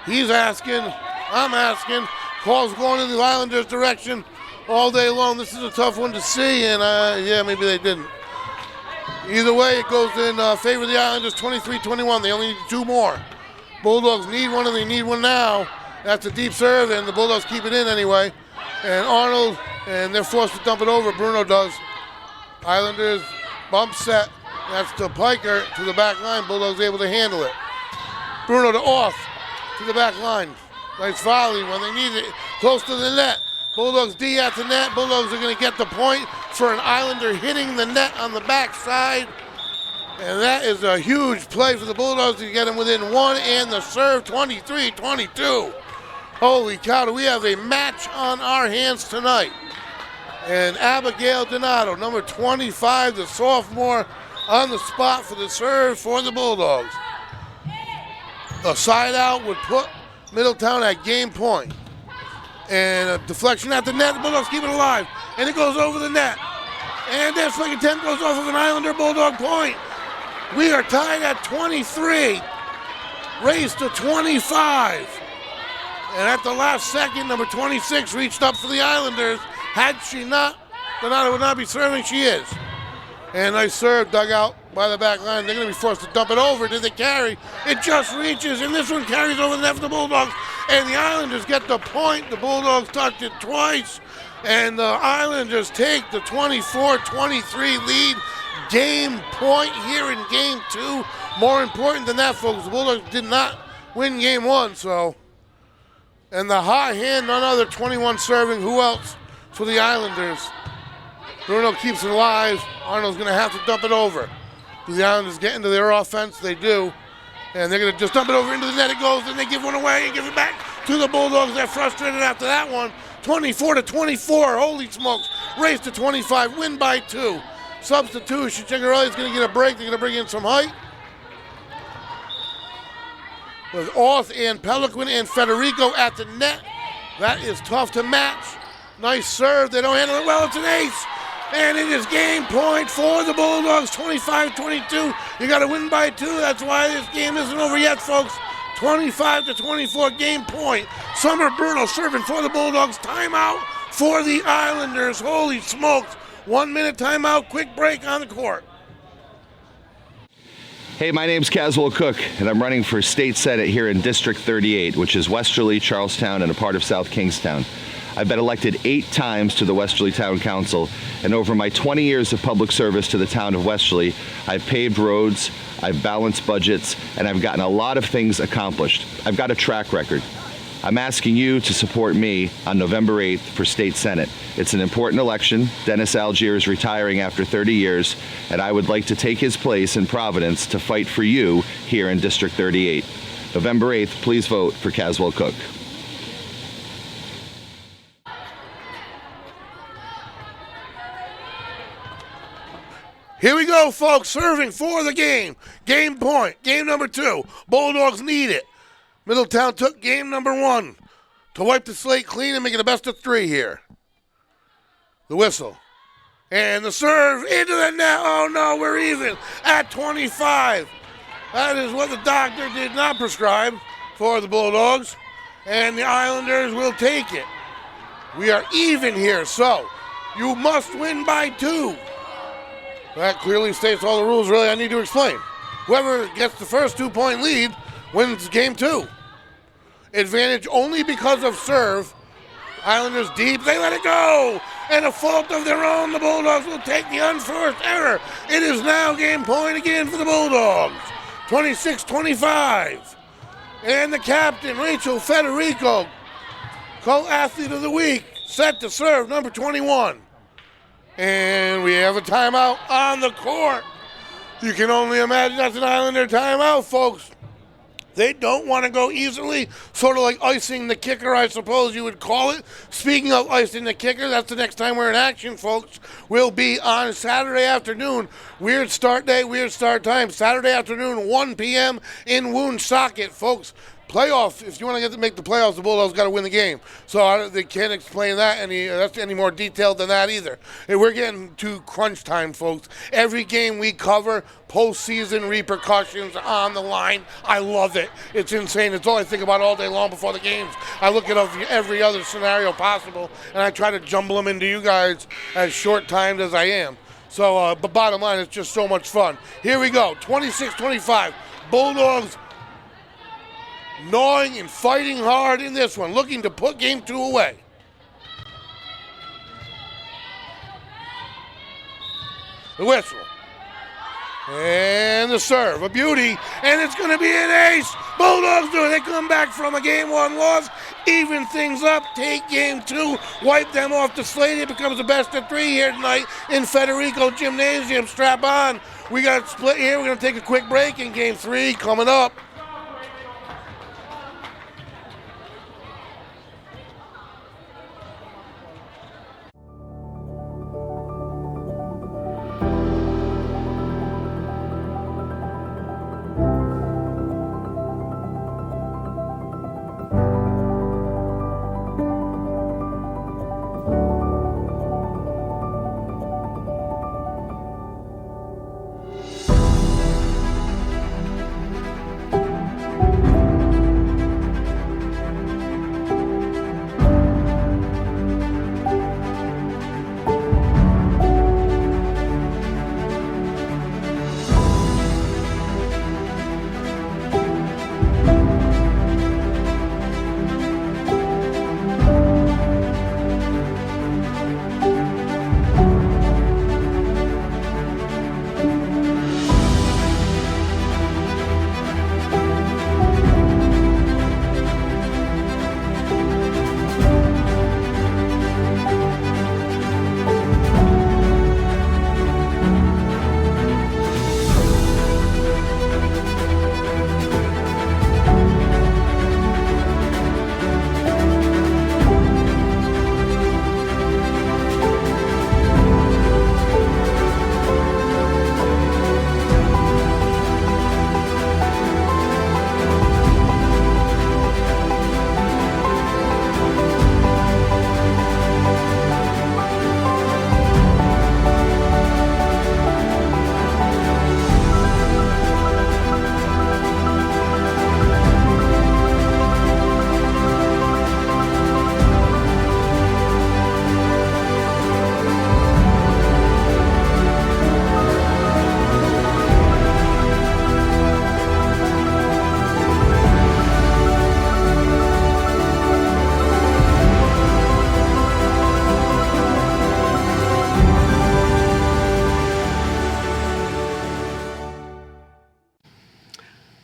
He's asking, I'm asking. Calls going in the Islanders' direction all day long. This is a tough one to see, and yeah, maybe they didn't. Either way, it goes in favor of the Islanders, 23-21. They only need 2 more. Bulldogs need one, and they need one now. That's a deep serve, and the Bulldogs keep it in anyway. And Arnold, and they're forced to dump it over. Bruno does. Islanders bump set. That's to Piker to the back line. Bulldogs able to handle it. Bruno to Off to the back line. Nice volley when they need it. Close to the net. Bulldogs D at the net. Bulldogs are going to get the point for an Islander hitting the net on the backside. And that is a huge play for the Bulldogs to get them within one, and the serve 23-22. Holy cow, do we have a match on our hands tonight. And Abigail Donato, number 25, the sophomore, on the spot for the serve for the Bulldogs. A side out would put Middletown at game point. And a deflection at the net, the Bulldogs keep it alive. And it goes over the net. And that swing attempt goes off of an Islander Bulldog point. We are tied at 23, raised to 25. And at the last second, number 26 reached up for the Islanders. Had she not, Donato would not be serving. She is. And nice serve dug out by the back line. They're going to be forced to dump it over. Did they carry? It just reaches, and this one carries over the net for the Bulldogs. And the Islanders get the point. The Bulldogs touched it twice. And the Islanders take the 24-23 lead. Game point here in game two. More important than that, folks, the Bulldogs did not win game one, so. And the high hand, none other, 21 serving. Who else for the Islanders? Bruno keeps it alive. Arnold's going to have to dump it over. Do the Islanders get into their offense? They do. And they're going to just dump it over into the net. It goes, and they give one away and give it back to the Bulldogs. They're frustrated after that one. 24-24. Holy smokes. Race to 25. Win by 2. Substitution. Ciccarelli's going to get a break. They're going to bring in some height. With Orth and Peliquin and Federico at the net. That is tough to match. Nice serve. They don't handle it well. It's an ace. And it is game point for the Bulldogs. 25-22. You got to win by 2. That's why this game isn't over yet, folks. 25-24 game point. Summer Bruno serving for the Bulldogs. Timeout for the Islanders. Holy smokes. 1 minute timeout, quick break on the court. Hey, my name's Caswell Cook, and I'm running for State Senate here in District 38, which is Westerly, Charlestown, and a part of South Kingstown. I've been elected 8 times to the Westerly Town Council, and over my 20 years of public service to the town of Westerly, I've paved roads, I've balanced budgets, and I've gotten a lot of things accomplished. I've got a track record. I'm asking you to support me on November 8th for State Senate. It's an important election. Dennis Algier is retiring after 30 years, and I would like to take his place in Providence to fight for you here in District 38. November 8th, please vote for Caswell Cook. Here we go, folks, serving for the game. Game point, game number 2. Bulldogs need it. Middletown took game number 1 to wipe the slate clean and make it a best of 3 here. The whistle. And the serve into the net. Oh, no, we're even at 25. That is what the doctor did not prescribe for the Bulldogs. And the Islanders will take it. We are even here, so you must win by 2. That clearly states all the rules, really, I need to explain. Whoever gets the first 2-point lead wins game 2. Advantage only because of serve. Islanders deep, they let it go. And a fault of their own, the Bulldogs will take the unforced error. It is now game point again for the Bulldogs. 26-25. And the captain, Rachel Federico, co-athlete of the week, set to serve, number 21. And we have a timeout on the court. You can only imagine that's an Islander timeout, folks. They don't want to go easily, sort of like icing the kicker, I suppose you would call it. Speaking of icing the kicker, that's the next time we're in action, folks. We'll be on Saturday afternoon. Weird start day, weird start time. Saturday afternoon, 1 p.m. in Woonsocket, folks. Playoff, if you want to get to make the playoffs, the Bulldogs got to win the game. So they can't explain that that's any more detailed than that either. And we're getting to crunch time, folks. Every game we cover, postseason repercussions on the line. I love it. It's insane. It's all I think about all day long before the games. I look at every other scenario possible, and I try to jumble them into you guys as short-timed as I am. So, but bottom line, it's just so much fun. Here we go, 26-25. Bulldogs gnawing and fighting hard in this one, looking to put game 2 away. The whistle. And the serve, a beauty, and it's going to be an ace. Bulldogs do it. They come back from a game one loss, even things up, take game two, wipe them off the slate. It becomes the best of three here tonight in Federico Gymnasium. Strap on. We got it split here. We're going to take a quick break in game three coming up.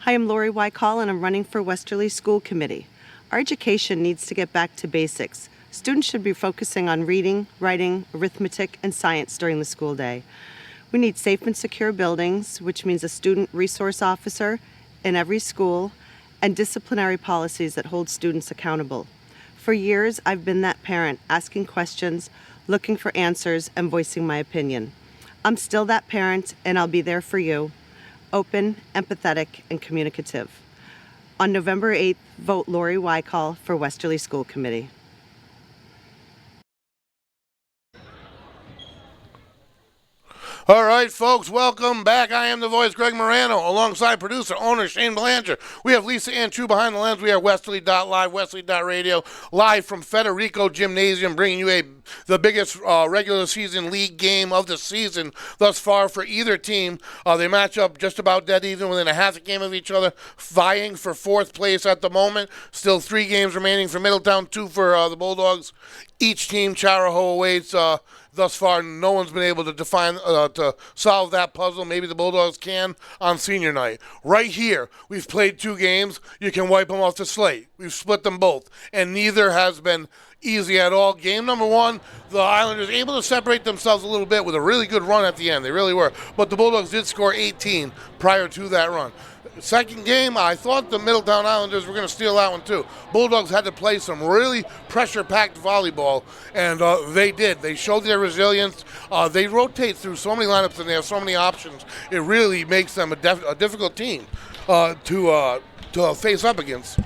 Hi, I'm Lori Wykall, and I'm running for Westerly School Committee. Our education needs to get back to basics. Students should be focusing on reading, writing, arithmetic, and science during the school day. We need safe and secure buildings, which means a student resource officer in every school, and disciplinary policies that hold students accountable. For years, I've been that parent, asking questions, looking for answers, and voicing my opinion. I'm still that parent, and I'll be there for you. Open, empathetic, and communicative. On November 8th, vote Lori Wykall for Westerly School Committee. All right, folks, welcome back. I am the voice, Greg Morano, alongside producer, owner Shane Belanger. We have Lisa Ann True behind the lens. We are Westerly.live, Westerly.radio, live from Federico Gymnasium, bringing you the biggest regular season league game of the season thus far for either team. They match up just about dead even, within a half a game of each other, vying for fourth place at the moment. Still 3 games remaining for Middletown, 2 for the Bulldogs. Each team, Charahoe awaits. Thus far, no one's been able to solve that puzzle. Maybe the Bulldogs can on senior night. Right here, we've played 2 games. You can wipe them off the slate. We've split them both, and neither has been easy at all. Game number 1, the Islanders able to separate themselves a little bit with a really good run at the end. They really were. But the Bulldogs did score 18 prior to that run. Second game, I thought the Middletown Islanders were going to steal that one too. Bulldogs had to play some really pressure-packed volleyball, and they did. They showed their resilience. They rotate through so many lineups, and they have so many options. It really makes them a difficult team to face up against.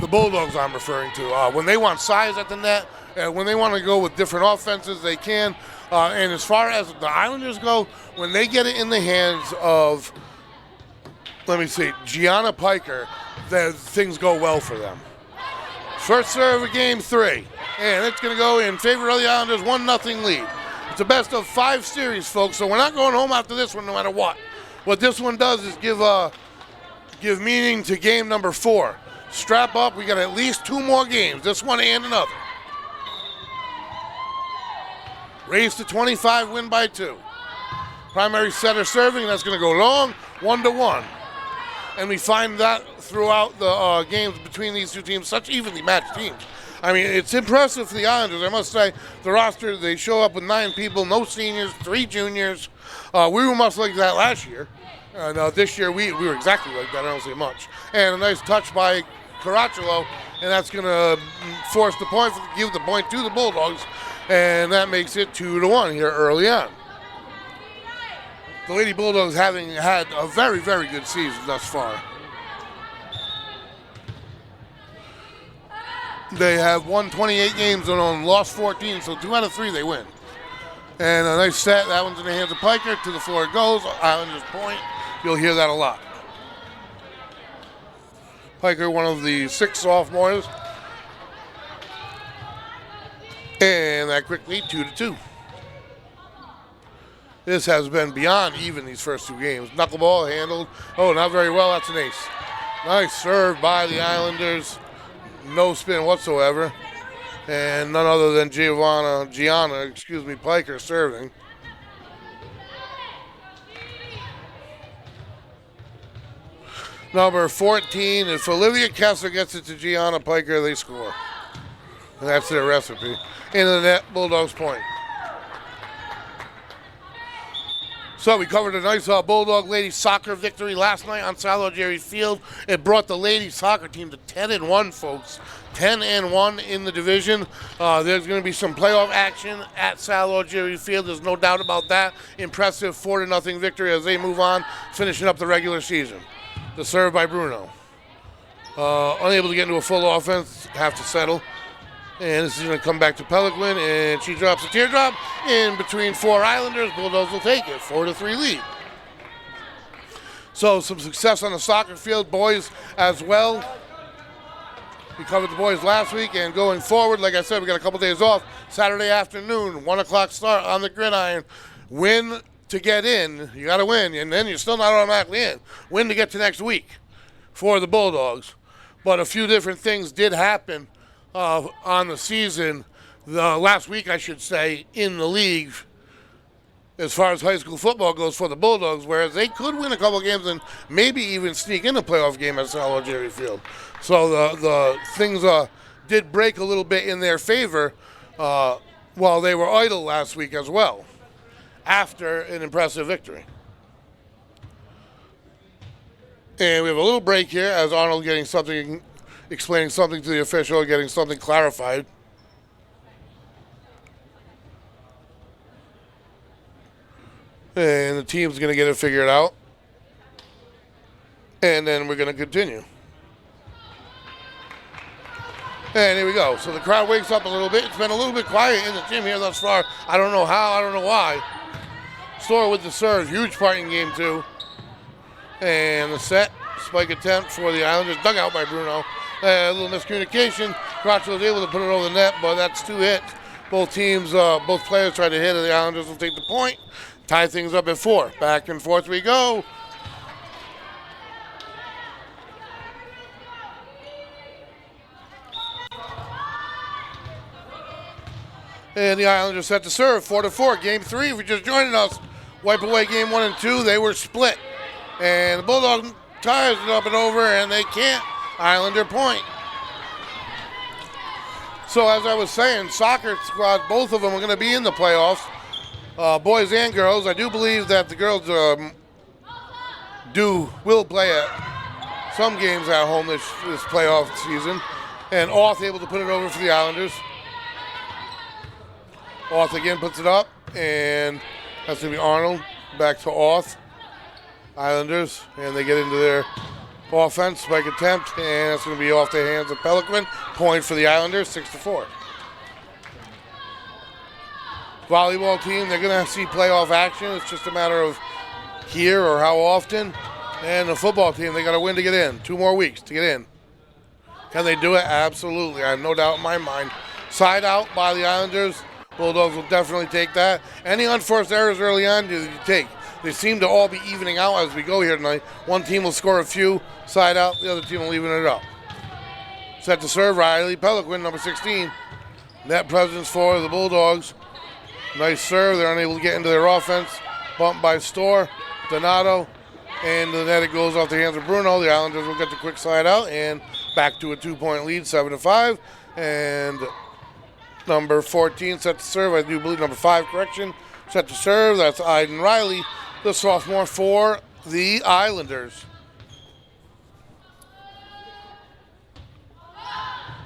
The Bulldogs I'm referring to. When they want size at the net, when they want to go with different offenses, they can. And as far as the Islanders go, when they get it in the hands of, let me see, Gianna Piker, that things go well for them. First serve of game 3, and it's going to go in favor of the Islanders, 1-0 lead. It's a best of 5 series, folks, so we're not going home after this one no matter what. What this one does is give meaning to game number 4. Strap up, we got at least 2 more games, this one and another. Race to 25, win by 2. Primary setter serving, that's going to go long, 1-1. And we find that throughout the games between these two teams, such evenly matched teams. I mean, it's impressive for the Islanders. I must say, the roster, they show up with 9 people, no seniors, 3 juniors. We were much like that last year. And this year, we were exactly like that, I don't say much. And a nice touch by Caracciolo, and that's going to force the point, give the point to the Bulldogs, and that makes it 2-1 here early on. The Lady Bulldogs having had a very, very good season thus far. They have won 28 games and lost 14, so 2 out of 3 they win. And a nice set, that one's in the hands of Piker, to the floor it goes, Islanders point. You'll hear that a lot. Piker, one of the 6 sophomores. And that quickly, 2-2. This has been beyond even these first 2 games. Knuckleball handled. Oh, not very well. That's an ace. Nice serve by the Islanders. No spin whatsoever. And none other than Gianna, Piker serving. Number 14, if Olivia Kessler gets it to Gianna Piker, they score. And that's their recipe. In the net, Bulldogs point. So we covered a nice Bulldog ladies soccer victory last night on Salo Jerry Field. It brought the ladies soccer team to 10-1, folks. 10-1 in the division. There's going to be some playoff action at Salo Jerry Field. There's no doubt about that. Impressive 4-0 victory as they move on, finishing up the regular season. The serve by Bruno. Unable to get into a full offense, have to settle. And this is going to come back to Pelican, and she drops a teardrop in between 4 Islanders. Bulldogs will take it, 4-3 lead. So some success on the soccer field, boys as well. We covered the boys last week, and going forward, like I said, we got a couple days off. Saturday afternoon, 1 o'clock start on the gridiron. Win to get in. You got to win, and then you're still not automatically in. Win to get to next week for the Bulldogs. But a few different things did happen on the season, the last week I should say, in the league as far as high school football goes for the Bulldogs, whereas they could win a couple games and maybe even sneak in a playoff game at Salo Jerry Field. So the things did break a little bit in their favor while they were idle last week as well, after an impressive victory. And we have a little break here as Arnold getting something, explaining something to the official, getting something clarified. And the team's going to get it figured out. And then we're going to continue. And here we go. So the crowd wakes up a little bit. It's been a little bit quiet in the gym here thus far. I don't know how, I don't know why. Store with the serve, huge part in game 2. And the set, spike attempt for the Islanders, dug out by Bruno. A little miscommunication. Crotch was able to put it over the net, but that's 2 hits. Both teams, both players tried to hit it. The Islanders will take the point. Tie things up at 4. Back and forth we go. And the Islanders set to serve, 4-4. Game 3, if you're just joining us, wipe away game 1 and 2. They were split. And the Bulldogs ties it up and over, and they can't. Islander point. So as I was saying, soccer squad, both of them are going to be in the playoffs, boys and girls. I do believe that the girls will play at some games at home this playoff season. And Auth able to put it over for the Islanders. Auth again puts it up, and that's going to be Arnold. Back to Auth. Islanders, and they get into their offense, spike attempt, and that's going to be off the hands of Pelican. Point for the Islanders, 6-4. Volleyball team, they're going to see playoff action. It's just a matter of here or how often. And the football team, they got to win to get in. 2 more weeks to get in. Can they do it? Absolutely. I have no doubt in my mind. Side out by the Islanders. Bulldogs will definitely take that. Any unforced errors early on, you take. They seem to all be evening out as we go here tonight. One team will score a few, side out, the other team will even it up. Set to serve, Riley Pelican, number 16. Net presence for the Bulldogs. Nice serve, they're unable to get into their offense. Bump by Storr, Donato, and the net it goes off the hands of Bruno. The Islanders will get the quick slide out and back to a 2-point lead, 7-5. And number 14 set to serve. I do believe number 5, correction, set to serve. That's Aiden Riley, the sophomore for the Islanders.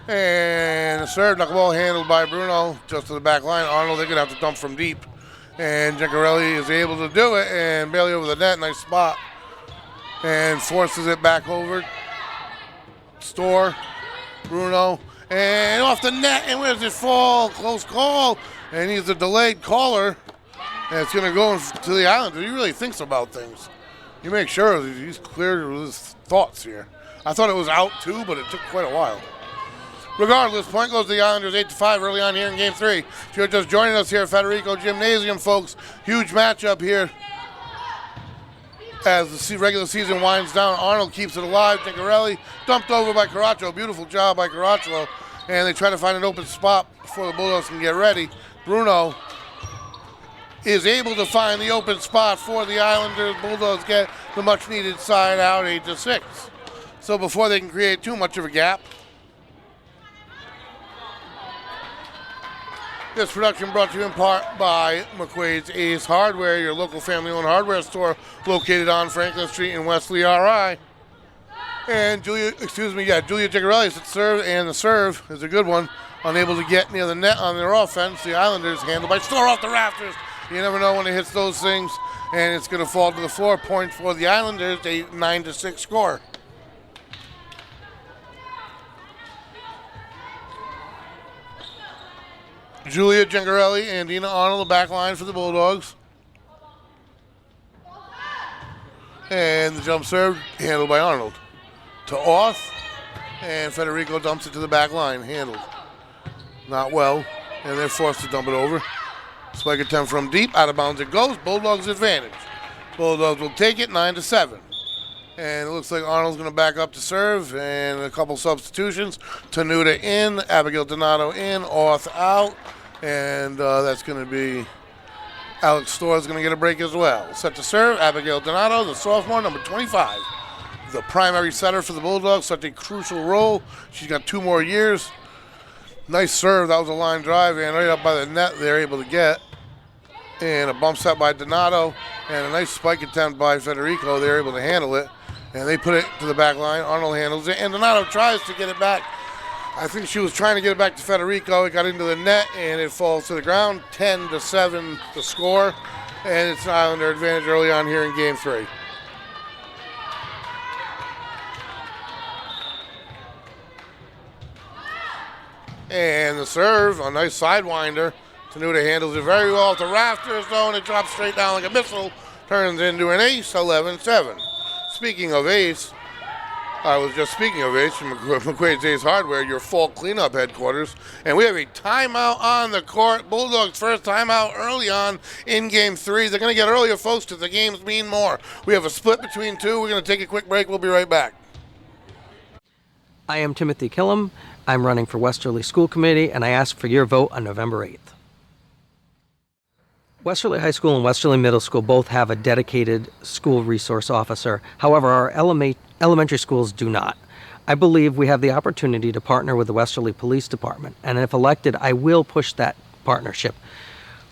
And the serve, knuckleball handled by Bruno just to the back line. Arnold, they're going to have to dump from deep. And Giancarelli is able to do it, and Bailey over the net, nice spot. And forces it back over. Storr, Bruno, and off the net, and where does it fall? Close call, and he's a delayed caller. And it's going to go to the Islanders. He really thinks about things. He makes sure that he's clear with his thoughts here. I thought it was out too, but it took quite a while. Regardless, point goes to the Islanders, 8-5 early on here in Game 3. If you're just joining us here at Federico Gymnasium, folks, huge matchup here as the regular season winds down. Arnold keeps it alive. Giancarelli dumped over by Caraccio. Beautiful job by Caraccio. And they try to find an open spot before the Bulldogs can get ready. Bruno is able to find the open spot for the Islanders. Bulldogs get the much-needed side out, 8-6. So before they can create too much of a gap, this production brought to you in part by McQuaid's Ace Hardware, your local family-owned hardware store located on Franklin Street in Westerly, RI. And Julia Giancarelli is at serve, and the serve is a good one. Unable to get near the net on their offense. The Islanders handled by Storr off the rafters. You never know when it hits those things, and it's going to fall to the floor. Point for the Islanders, a 9-6 score. Julia Giancarelli and Dina Arnold, the back line for the Bulldogs. And the jump serve handled by Arnold. To Oth, and Federico dumps it to the back line, handled. Not well, and they're forced to dump it over. Spike attempt from deep, out of bounds it goes. Bulldogs advantage. Bulldogs will take it, 9-7. And it looks like Arnold's going to back up to serve, and a couple substitutions. Tenuta in, Abigail Donato in, Oth out, and that's going to be Alex Storr is going to get a break as well. Set to serve, Abigail Donato, the sophomore, number 25. The primary setter for the Bulldogs, such a crucial role. She's got 2 more years. Nice serve, that was a line drive, and right up by the net they're able to get. And a bump set by Donato, and a nice spike attempt by Federico. They're able to handle it, and they put it to the back line. Arnold handles it, and Donato tries to get it back. I think she was trying to get it back to Federico. It got into the net, and it falls to the ground. 10-7 the score, and it's an Islander advantage early on here in Game 3. And the serve, a nice sidewinder. Tenuta handles it very well at the rafters, though, and it drops straight down like a missile. Turns into an ace, 11-7. Speaking of ace, I was just speaking of ace from McQuaid's Ace Hardware, your fall cleanup headquarters. And we have a timeout on the court. Bulldogs' first timeout early on in Game 3. They're going to get earlier, folks, because the games mean more. We have a split between two. We're going to take a quick break. We'll be right back. I am Timothy Killam. I'm running for Westerly School Committee, and I ask for your vote on November 8th. Westerly High School and Westerly Middle School both have a dedicated school resource officer. However, our elementary schools do not. I believe we have the opportunity to partner with the Westerly Police Department, and if elected, I will push that partnership.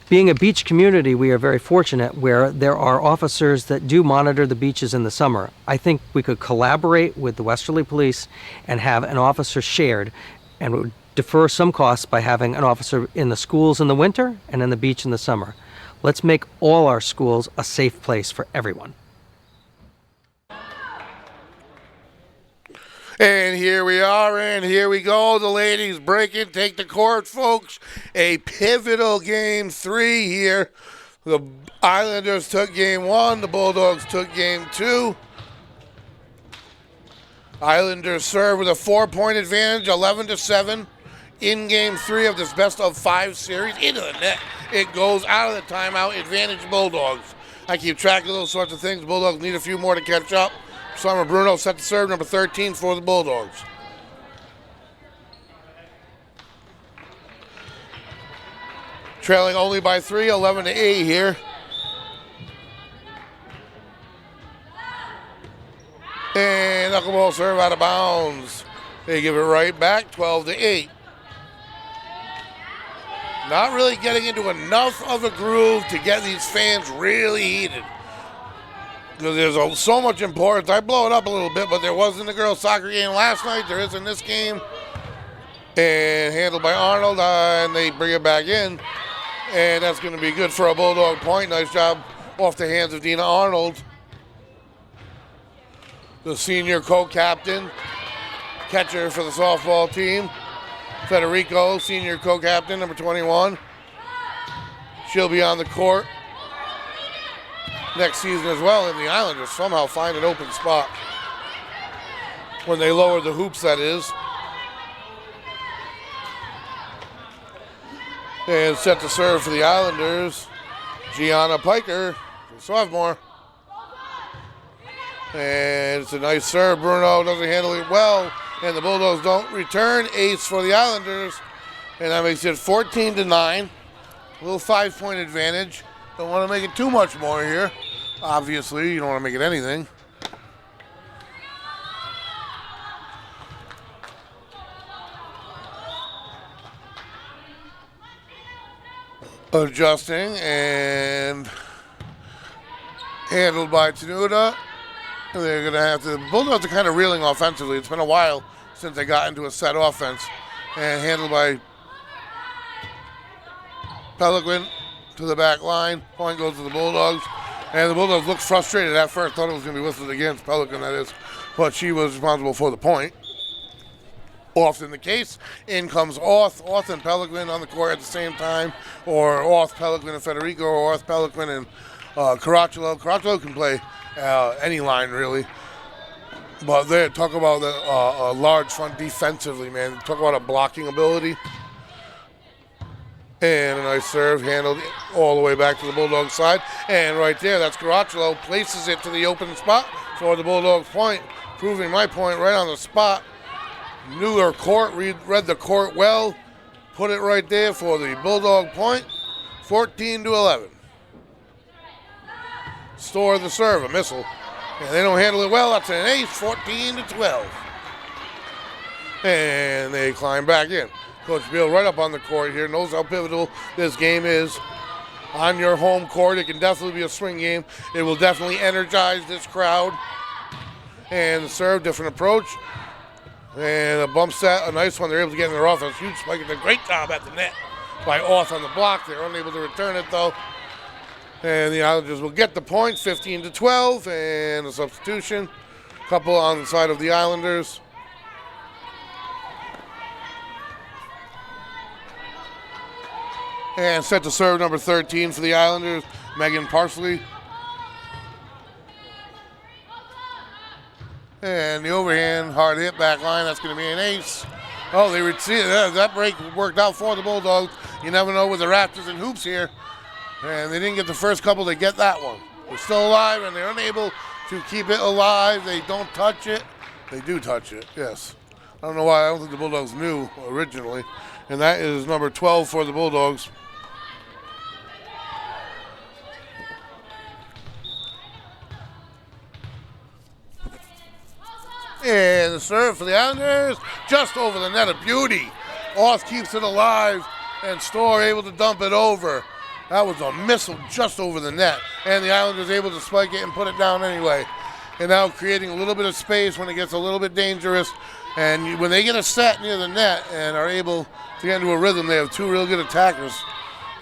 Being a beach community, we are very fortunate where there are officers that do monitor the beaches in the summer. I think we could collaborate with the Westerly Police and have an officer shared, and would defer some costs by having an officer in the schools in the winter and in the beach in the summer. Let's make all our schools a safe place for everyone. And here we are, and here we go. The ladies break it, take the court, folks. A pivotal Game 3 here. The Islanders took Game 1. The Bulldogs took Game 2. Islanders serve with a 4-point advantage, 11-7 in Game 3 of this best-of-5 series. Into the net. It goes out of the timeout. Advantage Bulldogs. I keep track of those sorts of things. Bulldogs need a few more to catch up. Summer Bruno set to serve, number 13 for the Bulldogs. Trailing only by 3, 11-8 here. And knuckleball serve out of bounds. They give it right back, 12-8. Not really getting into enough of a groove to get these fans really heated. Because there's so much importance. I blow it up a little bit, but there was in the girls' soccer game last night. There is in this game. And handled by Arnold, and they bring it back in. And that's going to be good for a Bulldog point. Nice job off the hands of Dina Arnold, the senior co-captain, catcher for the softball team. Federico, senior co-captain, number 21. She'll be on the court next season as well, and the Islanders somehow find an open spot when they lower the hoops, that is. And set to serve for the Islanders, Gianna Piker, sophomore. And it's a nice serve. Bruno doesn't handle it well, and the Bulldogs don't return. Ace for the Islanders, and that makes it 14-9. A little 5-point advantage. Don't want to make it too much more here. Obviously, you don't want to make it anything. Adjusting and handled by Tenuta. They're going to have to, the Bulldogs are kind of reeling offensively. It's been a while since they got into a set offense. And handled by Pelican to the back line. Point goes to the Bulldogs. And the Bulldogs looked frustrated at first. Thought it was going to be whistled against Pelican, that is. But she was responsible for the point. Often the case. In comes Orth and Pelican on the court at the same time. Or Orth, Pelican, and Federico. Or Orth, Pelican, and Caracciolo. Caracciolo can play any line, really. But they talk about a large front defensively, man. Talk about a blocking ability. And a nice serve handled all the way back to the Bulldogs side. And right there, that's Caracciolo. Places it to the open spot for the Bulldogs point. Proving my point right on the spot. Knew her court, read the court well. Put it right there for the Bulldog point. 14-11. Store the serve, a missile. And they don't handle it well. That's an ace, 14-12. And they climb back in. Coach Bill right up on the court here, knows how pivotal this game is. On your home court, it can definitely be a swing game. It will definitely energize this crowd. And the serve, different approach. And a bump set, a nice one. They're able to get in their offense. Huge spike. A great job at the net by Orth on the block. They're unable to return it, though. And the Islanders will get the point, 15-12. And a substitution. Couple on the side of the Islanders. And set to serve number 13 for the Islanders, Megan Parsley. And the overhand, hard hit back line, that's going to be an ace. Oh, they would see it. That break worked out for the Bulldogs. You never know with the Raptors and hoops here. And they didn't get the first couple, they get that one. They're still alive, and they're unable to keep it alive. They don't touch it. They do touch it, yes. I don't know why. I don't think the Bulldogs knew originally. And that is number 12 for the Bulldogs. And the serve for the Islanders, just over the net, a beauty. Orth keeps it alive, and Storr able to dump it over. That was a missile just over the net, and the Islanders able to spike it and put it down anyway. And now creating a little bit of space when it gets a little bit dangerous. And when they get a set near the net and are able to get into a rhythm, they have two real good attackers.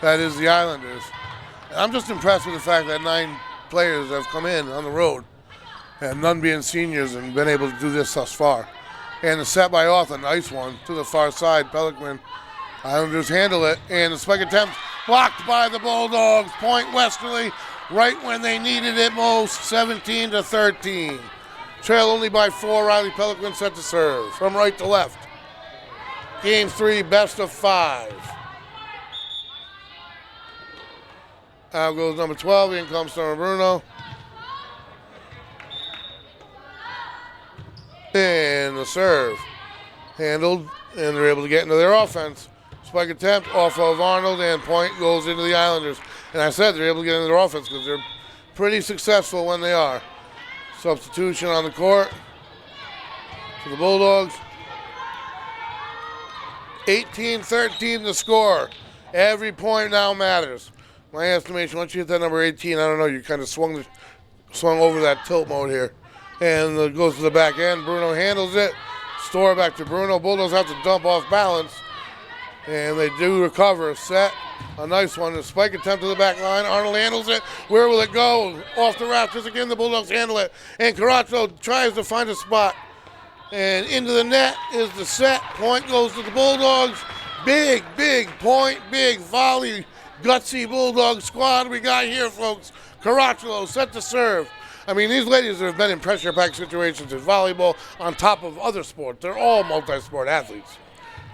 That is the Islanders. And I'm just impressed with the fact that 9 players have come in on the road, and none being seniors, and been able to do this thus far. And the set by Orth, a nice one to the far side. Pelican. Islanders handle it, and the spike attempt blocked by the Bulldogs. Point Westerly right when they needed it most, 17-13. Trail only by 4. Riley Pelican set to serve from right to left. Game 3, best of 5. Out goes number 12. In comes number Bruno. And the serve handled, and they're able to get into their offense. Spike attempt off of Arnold, and point goes into the Islanders. And I said they're able to get into their offense because they're pretty successful when they are. Substitution on the court for the Bulldogs. 18-13 the score. Every point now matters. My estimation, once you hit that number 18, I don't know, you kind of swung over that tilt mode here. And it goes to the back end. Bruno handles it. Store back to Bruno. Bulldogs have to dump off balance. And they do recover a set. A nice one. A spike attempt to the back line. Arnold handles it. Where will it go? Off the rafters again. The Bulldogs handle it. And Caracho tries to find a spot. And into the net is the set. Point goes to the Bulldogs. Big, big point. Big volley. Gutsy Bulldog squad we got here, folks. Caracho set to serve. I mean, these ladies have been in pressure-packed situations in volleyball on top of other sports. They're all multi-sport athletes.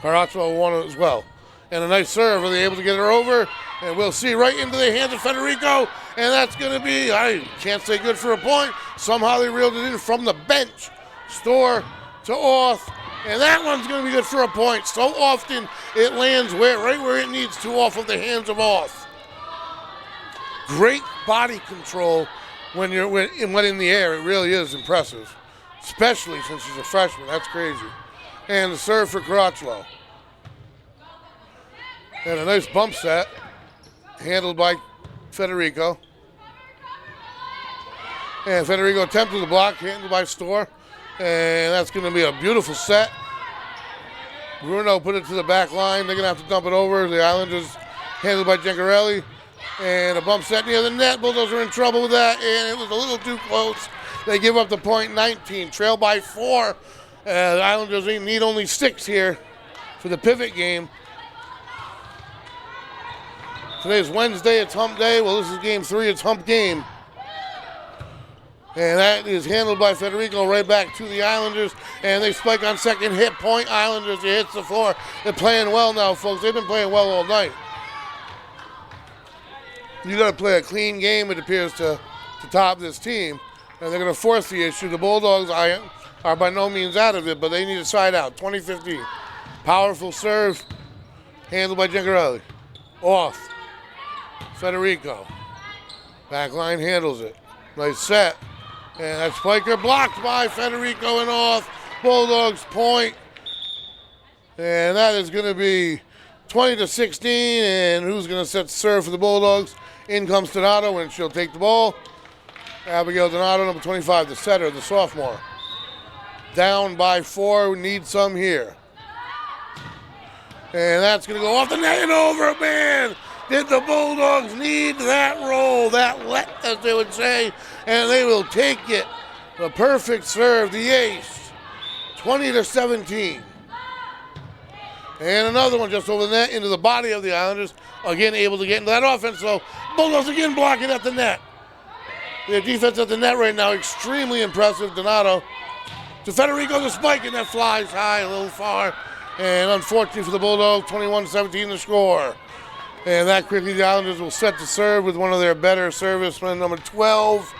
Caracho won it as well. And a nice serve. Are they able to get her over? And we'll see right into the hands of Federico. And that's going to be, I can't say good for a point. Somehow they reeled it in from the bench. Store to Oth. And that one's going to be good for a point. So often it lands right where it needs to off of the hands of Oth. Great body control when in the air. It really is impressive. Especially since she's a freshman. That's crazy. And the serve for Caracho. And a nice bump set, handled by Federico. And Federico attempted the block, handled by Store. And that's going to be a beautiful set. Bruno put it to the back line. They're going to have to dump it over. The Islanders handled by Gencarelli. And a bump set near the net. Bulldogs are in trouble with that, and it was a little too close. They give up the point 19, trail by 4. The Islanders need only 6 here for the pivot game. Today's Wednesday, it's hump day. Well, this is game 3, it's hump game. And that is handled by Federico right back to the Islanders. And they spike on second hit point. Islanders, it hits the floor. They're playing well now, folks. They've been playing well all night. You got to play a clean game, it appears, to top this team. And they're going to force the issue. The Bulldogs are by no means out of it, but they need a side out. 20-15. Powerful serve. Handled by Gencarelli. Off. Federico. Backline handles it. Nice set. And that spiker blocked by Federico and Off. Bulldogs point. And that is going to be 20-16. And who's going to set the serve for the Bulldogs? In comes Donato, and she'll take the ball. Abigail Donato, number 25, the setter, the sophomore. Down by 4. We need some here. And that's going to go off the net and over, man. Did the Bulldogs need that roll, that let, as they would say, and they will take it. The perfect serve, the ace, 20-17. And another one just over the net into the body of the Islanders. Again, able to get into that offense, so Bulldogs again blocking at the net. Their defense at the net right now, extremely impressive. Donato to Federico, the spike, and that flies high, a little far. And unfortunately for the Bulldogs, 21-17 the score. And that quickly the Islanders will set the serve with one of their better servicemen, number 12,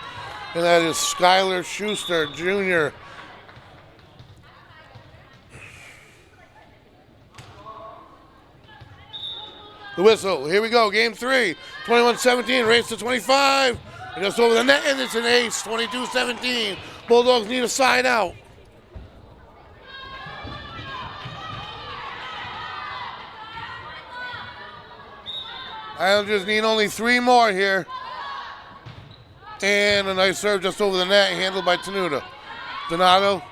and that is Skylar Schuster, Jr. The whistle, here we go, game 3, 21-17, race to 25, and just over the net, and it's an ace, 22-17. Bulldogs need a side out. Islanders need only 3 more here. And a nice serve just over the net, handled by Donato.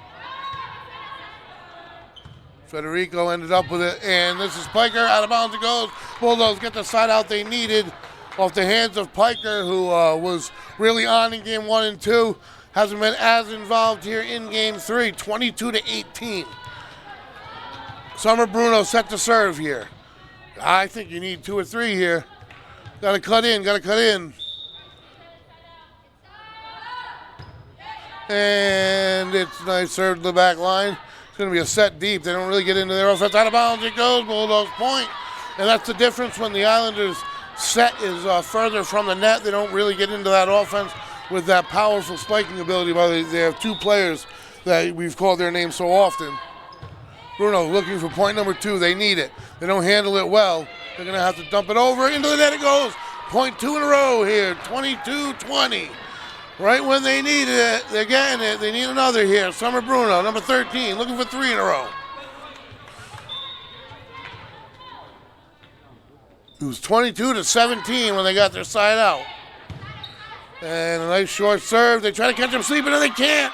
Federico ended up with it, and this is Piker, out of bounds it goes. Bulldogs get the side out they needed off the hands of Piker, who was really on in game 1 and 2. Hasn't been as involved here in game 3, 22-18. Summer Bruno set to serve here. I think you need 2 or 3 here. Got to cut in. And it's nice serve to the back line. It's going to be a set deep. They don't really get into their offense. Out of bounds it goes. Bulldogs point. And that's the difference when the Islanders set is further from the net. They don't really get into that offense with that powerful spiking ability. They have 2 players that we've called their names so often. Bruno looking for point number 2. They need it. They don't handle it well. They're going to have to dump it over. Into the net it goes. Point 2 in a row here. 22-20. Right when they needed it, they're getting it. They need another here. Summer Bruno, number 13, looking for 3 in a row. It was 22-17 when they got their side out. And a nice short serve. They try to catch him sleeping and they can't.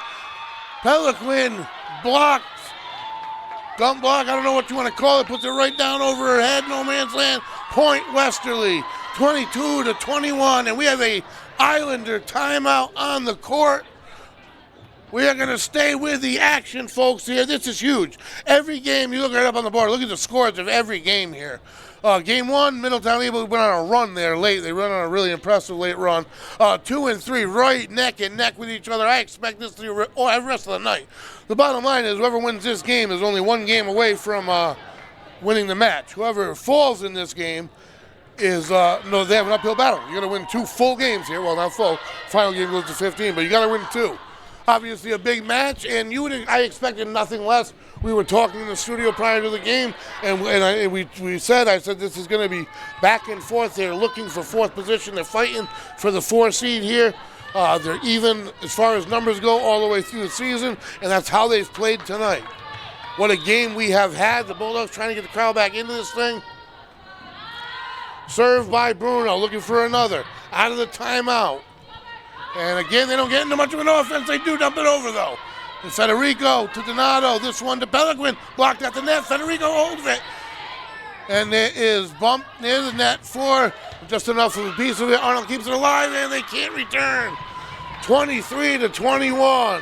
Pelican blocked. Dump block, I don't know what you want to call it. Puts it right down over her head. No man's land. Point Westerly. 22-21. And we have a Islander timeout on the court. We are going to stay with the action, folks, here. This is huge. Every game, you look right up on the board, look at the scores of every game here. Game 1, Middletown went on a run there late. They went on a really impressive late run. 2 and 3, right neck and neck with each other. I expect this to be the rest of the night. The bottom line is whoever wins this game is only 1 game away from winning the match. Whoever falls in this game is, no, they have an uphill battle. You're going to win 2 full games here. Well, not full. Final game goes to 15, but you got to win 2. Obviously a big match, and I expected nothing less. We were talking in the studio prior to the game, and I said this is going to be back and forth. They're looking for 4th position. They're fighting for the 4 seed here. They're even as far as numbers go all the way through the season, and that's how they've played tonight. What a game we have had. The Bulldogs trying to get the crowd back into this thing. Served by Bruno, looking for another. Out of the timeout. And again, they don't get into much of an offense. They do dump it over, though. And Federico to Donato. This one to Pelican. Blocked at the net. Federico holds it. And there is bump near the net for just enough of a piece of it. Arnold keeps it alive, and they can't return. 23-21.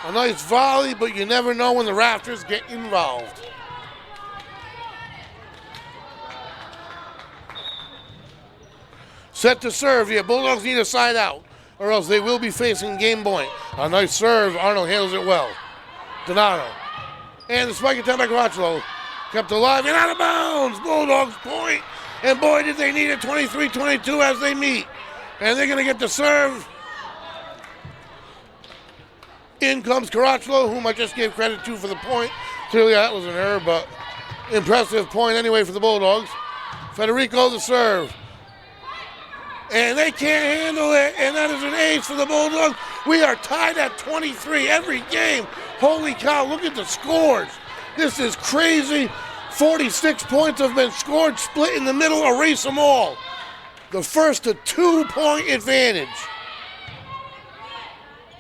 A nice volley, but you never know when the rafters get involved. Set to serve here. Bulldogs need a side out, or else they will be facing game point. A nice serve. Arnold handles it well. Donato. And the spike attempt by Caracciolo. Kept alive and out of bounds. Bulldogs point. And boy, did they need it. 23-22 as they meet. And they're going to get the serve. In comes Caracciolo, whom I just gave credit to for the point. Clearly that was an error, but impressive point anyway for the Bulldogs. Federico the serve. And they can't handle it, and that is an ace for the Bulldogs. We are tied at 23 every game. Holy cow, look at the scores. This is crazy. 46 points have been scored, split in the middle, erase them all. The first to 2-point advantage.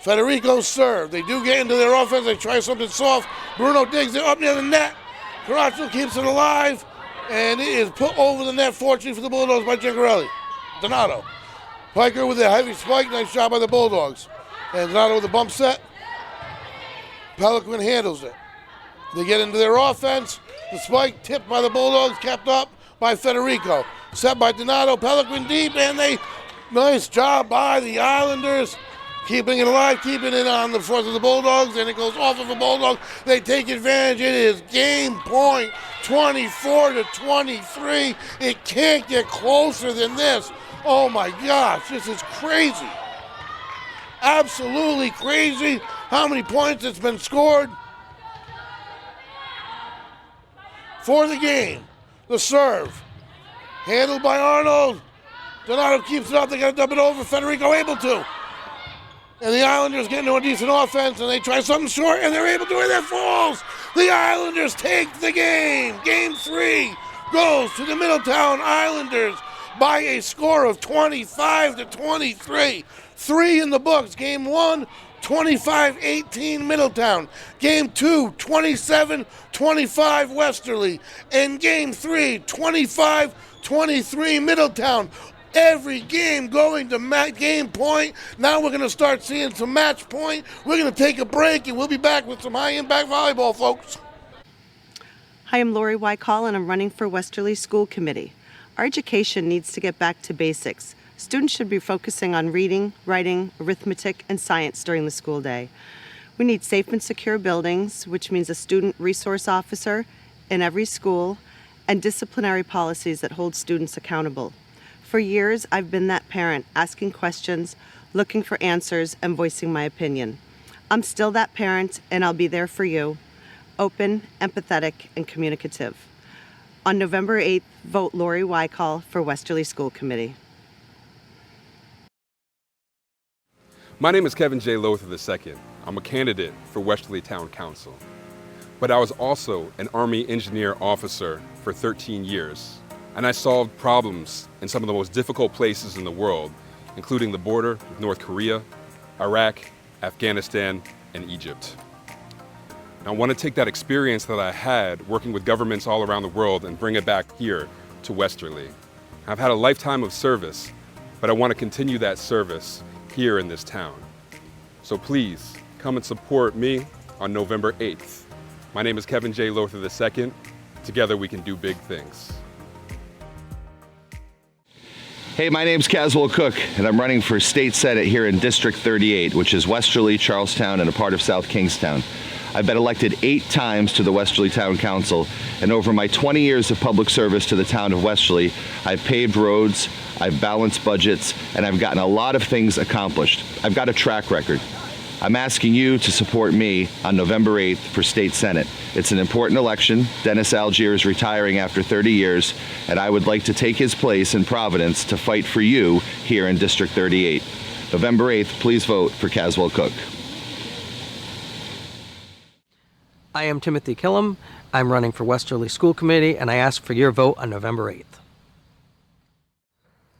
Federico serve. They do get into their offense. They try something soft. Bruno digs it up near the net. Caracciolo keeps it alive, and it is put over the net, fortunately for the Bulldogs, by Gingarelli. Donato. Piker with a heavy spike. Nice job by the Bulldogs. And Donato with a bump set. Pelican handles it. They get into their offense. The spike tipped by the Bulldogs, kept up by Federico. Set by Donato. Pelican deep, and nice job by the Islanders. Keeping it alive, keeping it on the fourth of the Bulldogs, and it goes off of a Bulldog. They take advantage. It is game point, 24-23. It can't get closer than this. Oh my gosh, this is crazy. Absolutely crazy how many points it's been scored for the game. The serve, handled by Arnold. Donato keeps it up. They got to dump it over. Federico able to. And the Islanders get into a decent offense, and they try something short, and they're able to, and it falls. The Islanders take the game. Game 3 goes to the Middletown Islanders by a score of 25-23. 3 in the books. Game 1, 25-18 Middletown. Game 2, 27-25 Westerly. And Game 3, 25-23 Middletown. Every game going to game point. Now we're going to start seeing some match point. We're going to take a break, and we'll be back with some high-impact volleyball, folks. Hi, I'm Lori Wykall, and I'm running for Westerly School Committee. Our education needs to get back to basics. Students should be focusing on reading, writing, arithmetic, and science during the school day. We need safe and secure buildings, which means a student resource officer in every school, and disciplinary policies that hold students accountable. For years, I've been that parent, asking questions, looking for answers, and voicing my opinion. I'm still that parent, and I'll be there for you, open, empathetic, and communicative. On November 8th, vote Lori Wykall for Westerly School Committee. My name is Kevin J. Lothar II. I'm a candidate for Westerly Town Council. But I was also an Army engineer officer for 13 years. And I solved problems in some of the most difficult places in the world, including the border with North Korea, Iraq, Afghanistan, and Egypt. And I want to take that experience that I had working with governments all around the world and bring it back here to Westerly. I've had a lifetime of service, but I want to continue that service here in this town. So please come and support me on November 8th. My name is Kevin J. Lothar II. Together we can do big things. Hey, my name's Caswell Cook, and I'm running for State Senate here in District 38, which is Westerly, Charlestown, and a part of South Kingstown. I've been elected 8 times to the Westerly Town Council, and over my 20 years of public service to the town of Westerly, I've paved roads, I've balanced budgets, and I've gotten a lot of things accomplished. I've got a track record. I'm asking you to support me on November 8th for State Senate. It's an important election. Dennis Algier is retiring after 30 years, and I would like to take his place in Providence to fight for you here in District 38. November 8th, please vote for Caswell Cook. I am Timothy Killam. I'm running for Westerly School Committee, and I ask for your vote on November 8th.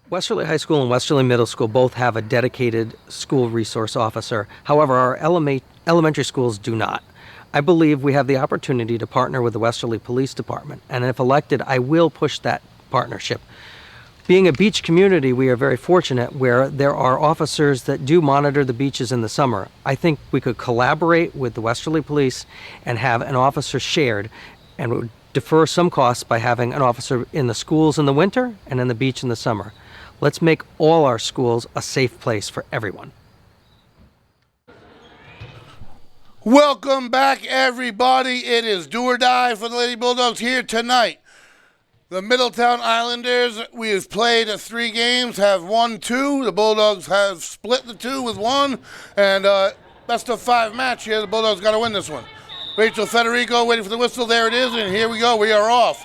Westerly High School and Westerly Middle School both have a dedicated school resource officer. However, our elementary schools do not. I believe we have the opportunity to partner with the Westerly Police Department, and if elected, I will push that partnership. Being a beach community, we are very fortunate where there are officers that do monitor the beaches in the summer. I think we could collaborate with the Westerly Police and have an officer shared, and would defer some costs by having an officer in the schools in the winter and in the beach in the summer. Let's make all our schools a safe place for everyone. Welcome back, everybody. It is do or die for the Lady Bulldogs here tonight. The Middletown Islanders, we have played 3 games, have won 2. The Bulldogs have split the 2 with 1. And best of 5 match here. The Bulldogs got to win this one. Rachel Federico waiting for the whistle. There it is, and here we go. We are off.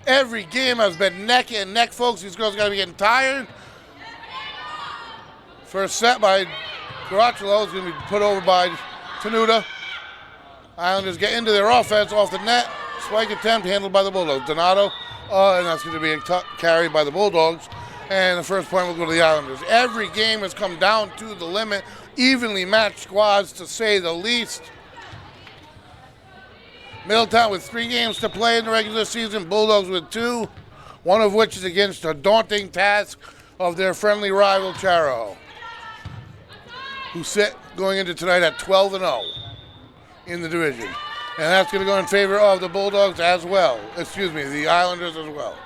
Every game has been neck and neck, folks. These girls got to be getting tired. First set by Caracciolo is going to be put over by Tenuta. Islanders get into their offense off the net. Spike attempt handled by the Bulldogs. Donato, and that's going to be carried by the Bulldogs. And the first point will go to the Islanders. Every game has come down to the limit. Evenly matched squads, to say the least. Middletown with 3 games to play in the regular season. Bulldogs with 2, one of which is against a daunting task of their friendly rival, Charahoe, who sit going into tonight at 12-0 in the division. And that's going to go in favor of the Bulldogs as well. Excuse me, the Islanders as well.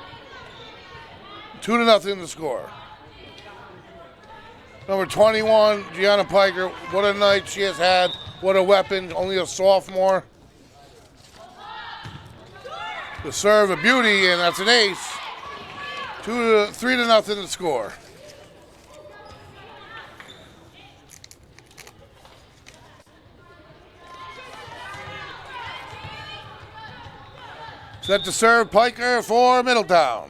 2-0 the score. Number 21, Gianna Piker. What a night she has had. What a weapon. Only a sophomore. The serve, a beauty, and that's an ace. 3-0 the score. Set to serve, Piker for Middletown.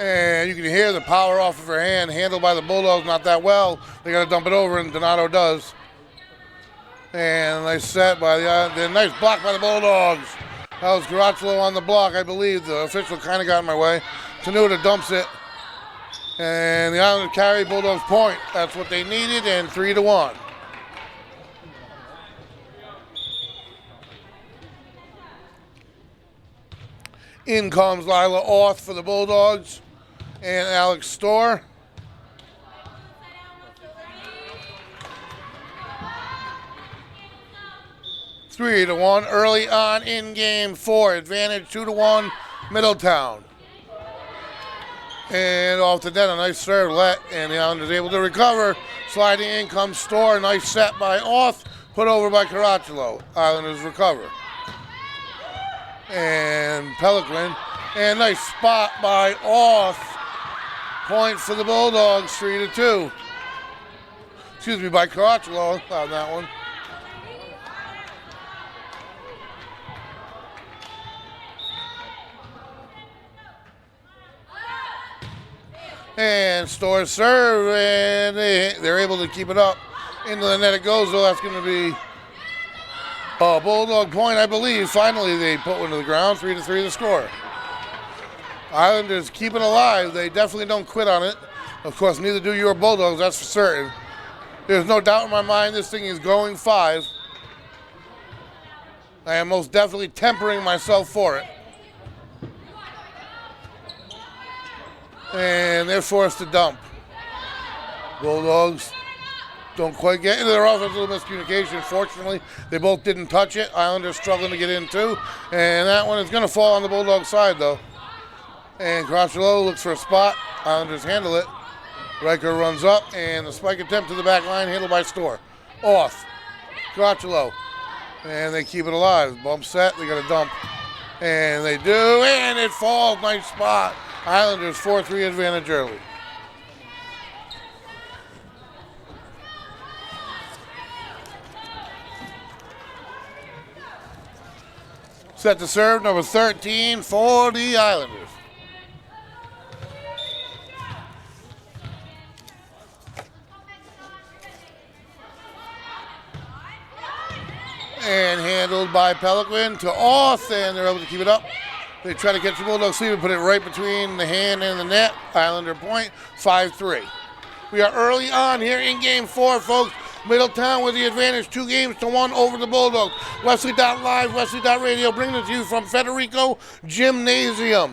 And you can hear the power off of her hand, handled by the Bulldogs not that well. They got to dump it over, and Donato does. And a nice set by the nice block by the Bulldogs. That was Caracciolo on the block, I believe. The official kind of got in my way. Tenuta dumps it. And the Islanders carry, Bulldogs point. That's what they needed, and 3-1. In comes Lila Orth for the Bulldogs and Alex Storr. Three to 1 early on in game 4. Advantage 2-1 Middletown. And off the net, a nice serve let, and the Islanders able to recover. Sliding in comes Storr. Nice set by Orth, put over by Caracciolo. Islanders recover. And Pelican, and nice spot by Orth. Point for the Bulldogs, 3-2. Excuse me, by Caracciolo on that one. And Storrs serve, and they're able to keep it up. Into the net it goes, though. That's going to be a Bulldog point, I believe. Finally, they put one to the ground. 3-3 the score. Islanders keep it alive. They definitely don't quit on it. Of course, neither do your Bulldogs, that's for certain. There's no doubt in my mind this thing is going 5. I am most definitely tempering myself for it. And they're forced to dump. Bulldogs don't quite get into their offensive miscommunication. Fortunately, they both didn't touch it. Islanders struggling to get in too. And that one is going to fall on the Bulldog side, though. And Crotchlow looks for a spot. Islanders handle it. Riker runs up, and the spike attempt to the back line, handled by Storr. Off. Crotchlow. And they keep it alive. Bump set, they got a dump. And they do, and it falls. Nice spot. Islanders 4-3 advantage early. Set to serve, number 13 for the Islanders. And handled by Pelican to off, and they're able to keep it up. They try to catch the Bulldog sleeve and put it right between the hand and the net. Islander point, 5-3. We are early on here in game 4, folks. Middletown with the advantage, 2-1 over the Bulldogs. Westerly.live, Westerly.radio, bringing it to you from Federico Gymnasium.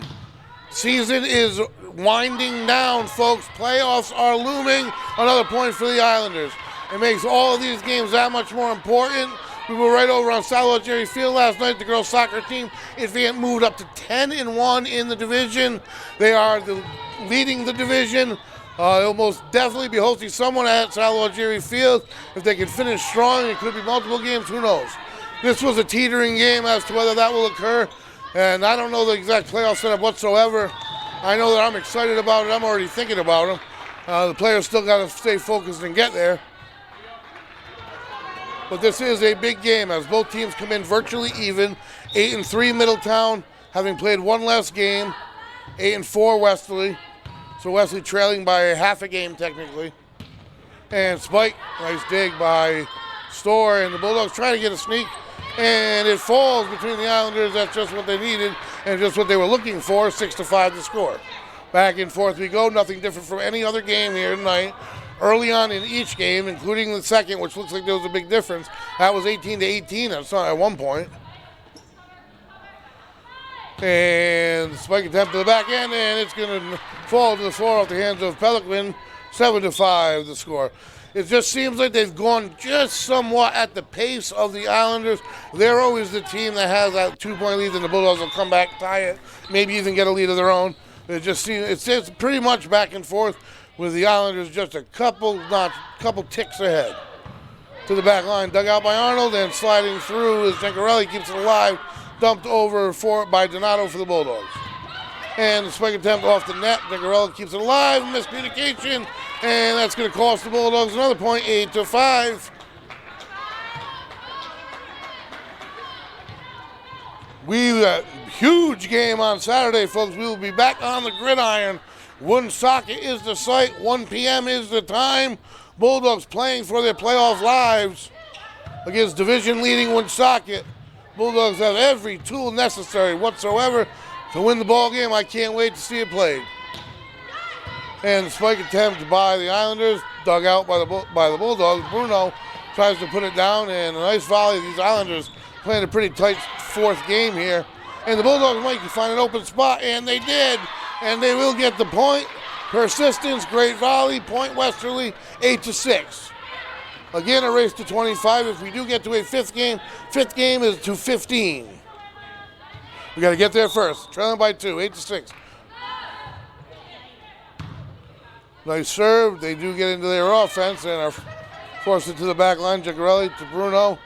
Season is winding down, folks. Playoffs are looming. Another point for the Islanders. It makes all of these games that much more important. We were right over on Salvatore Field last night. The girls' soccer team moved up to 10-1 in the division. They are leading the division. They'll most definitely be hosting someone at Salvatore Field. If they can finish strong, it could be multiple games. Who knows? This was a teetering game as to whether that will occur. And I don't know the exact playoff setup whatsoever. I know that I'm excited about it. I'm already thinking about them. The players still got to stay focused and get there. But this is a big game as both teams come in virtually even. 8-3 Middletown, having played one less game. 8-4 Westerly. So Westerly trailing by half a game technically. And Spike, nice dig by Storr, and the Bulldogs trying to get a sneak. And it falls between the Islanders. That's just what they needed and just what they were looking for. 6-5 to score. Back and forth we go. Nothing different from any other game here tonight. Early on in each game, including the second, which looks like there was a big difference. That was 18-18 at one point. And the spike attempt to the back end, and it's going to fall to the floor off the hands of Pelican. 7-5 the score. It just seems like they've gone just somewhat at the pace of the Islanders. They're always the team that has that 2-point lead, and the Bulldogs will come back, tie it, maybe even get a lead of their own. It just seems it's pretty much back and forth, with the Islanders just a couple ticks ahead. To the back line, dug out by Arnold, and sliding through as Gencarelli keeps it alive, dumped over by Donato for the Bulldogs. And the spike attempt off the net, Gencarelli keeps it alive, miscommunication, and that's going to cost the Bulldogs another point, 8-5. We've got a huge game on Saturday, folks. We will be back on the gridiron. Woonsocket is the site, 1 p.m. is the time. Bulldogs playing for their playoff lives against division-leading Woonsocket. Bulldogs have every tool necessary whatsoever to win the ball game. I can't wait to see it played. And the spike attempt by the Islanders, dug out by the Bulldogs. Bruno tries to put it down, and a nice volley. These Islanders playing a pretty tight fourth game here. And the Bulldogs might find an open spot, and they did. And they will get the point. Persistence, great volley, point Westerly, 8-6. Again, a race to 25. If we do get to a fifth game is to 15. We got to get there first. Trailing by 2, 8-6. Nice serve. They do get into their offense and are forced it to the back line. Gencarelli to Bruno.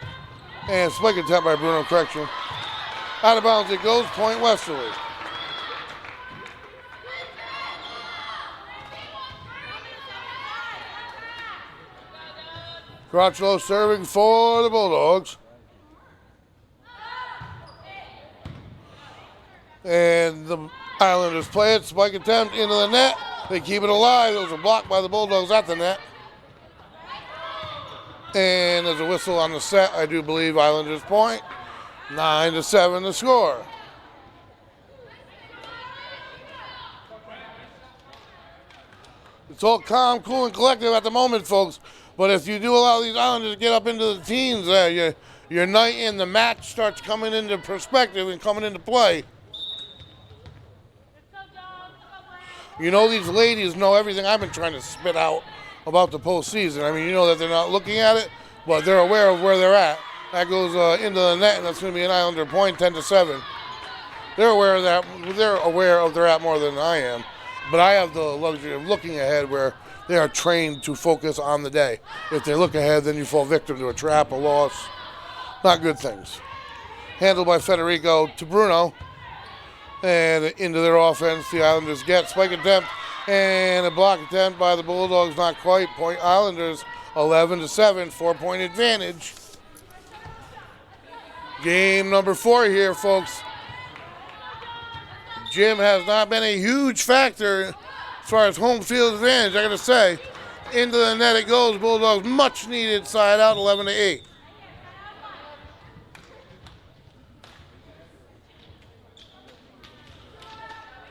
And spike attempt by Bruno, correction. Out of bounds it goes, point Westerly. Crotchlow serving for the Bulldogs. And the Islanders play it. Spike attempt into the net. They keep it alive. Those are blocked by the Bulldogs at the net. And there's a whistle on the set. I do believe Islanders point. 9-7 the score. It's all calm, cool, and collective at the moment, folks. But if you do allow these Islanders to get up into the teens, your night in the match starts coming into perspective and coming into play. You know, these ladies know everything I've been trying to spit out about the postseason. I mean, you know that they're not looking at it, but they're aware of where they're at. That goes into the net, and that's going to be an Islander point, 10-7. They're aware of that. They're aware of their at more than I am. But I have the luxury of looking ahead where they are trained to focus on the day. If they look ahead, then you fall victim to a trap, a loss. Not good things. Handled by Federico to Bruno. And into their offense, the Islanders get spike attempt and a block attempt by the Bulldogs, not quite. Point Islanders, 11-7, 4-point advantage. Game number 4 here, folks. Jim has not been a huge factor as far as home field advantage, I gotta say. Into the net it goes. Bulldogs much needed side out, 11-8.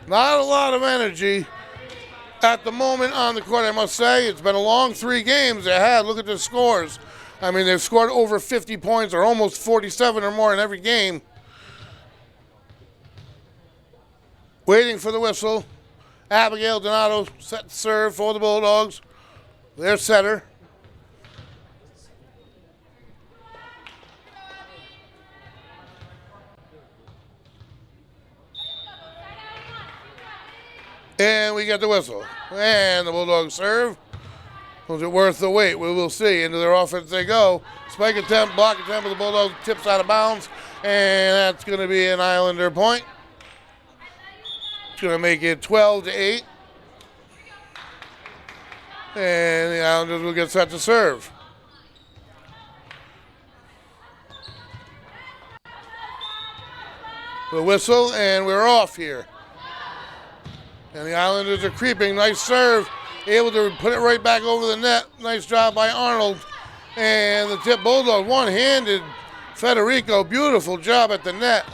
Not a lot of energy at the moment on the court, I must say. It's been a long 3 games they had. Look at the scores. I mean, they've scored over 50 points or almost 47 or more in every game. Waiting for the whistle. Abigail Donato set to serve for the Bulldogs. Their setter. And we get the whistle. And the Bulldogs serve. Was it worth the wait? We will see. Into their offense they go. Spike attempt, block attempt of the Bulldogs, tips out of bounds. And that's going to be an Islander point. It's going to make it 12-8. And the Islanders will get set to serve. The whistle, and we're off here. And the Islanders are creeping. Nice serve. Able to put it right back over the net. Nice job by Arnold. And the tip Bulldog one-handed. Federico, beautiful job at the net.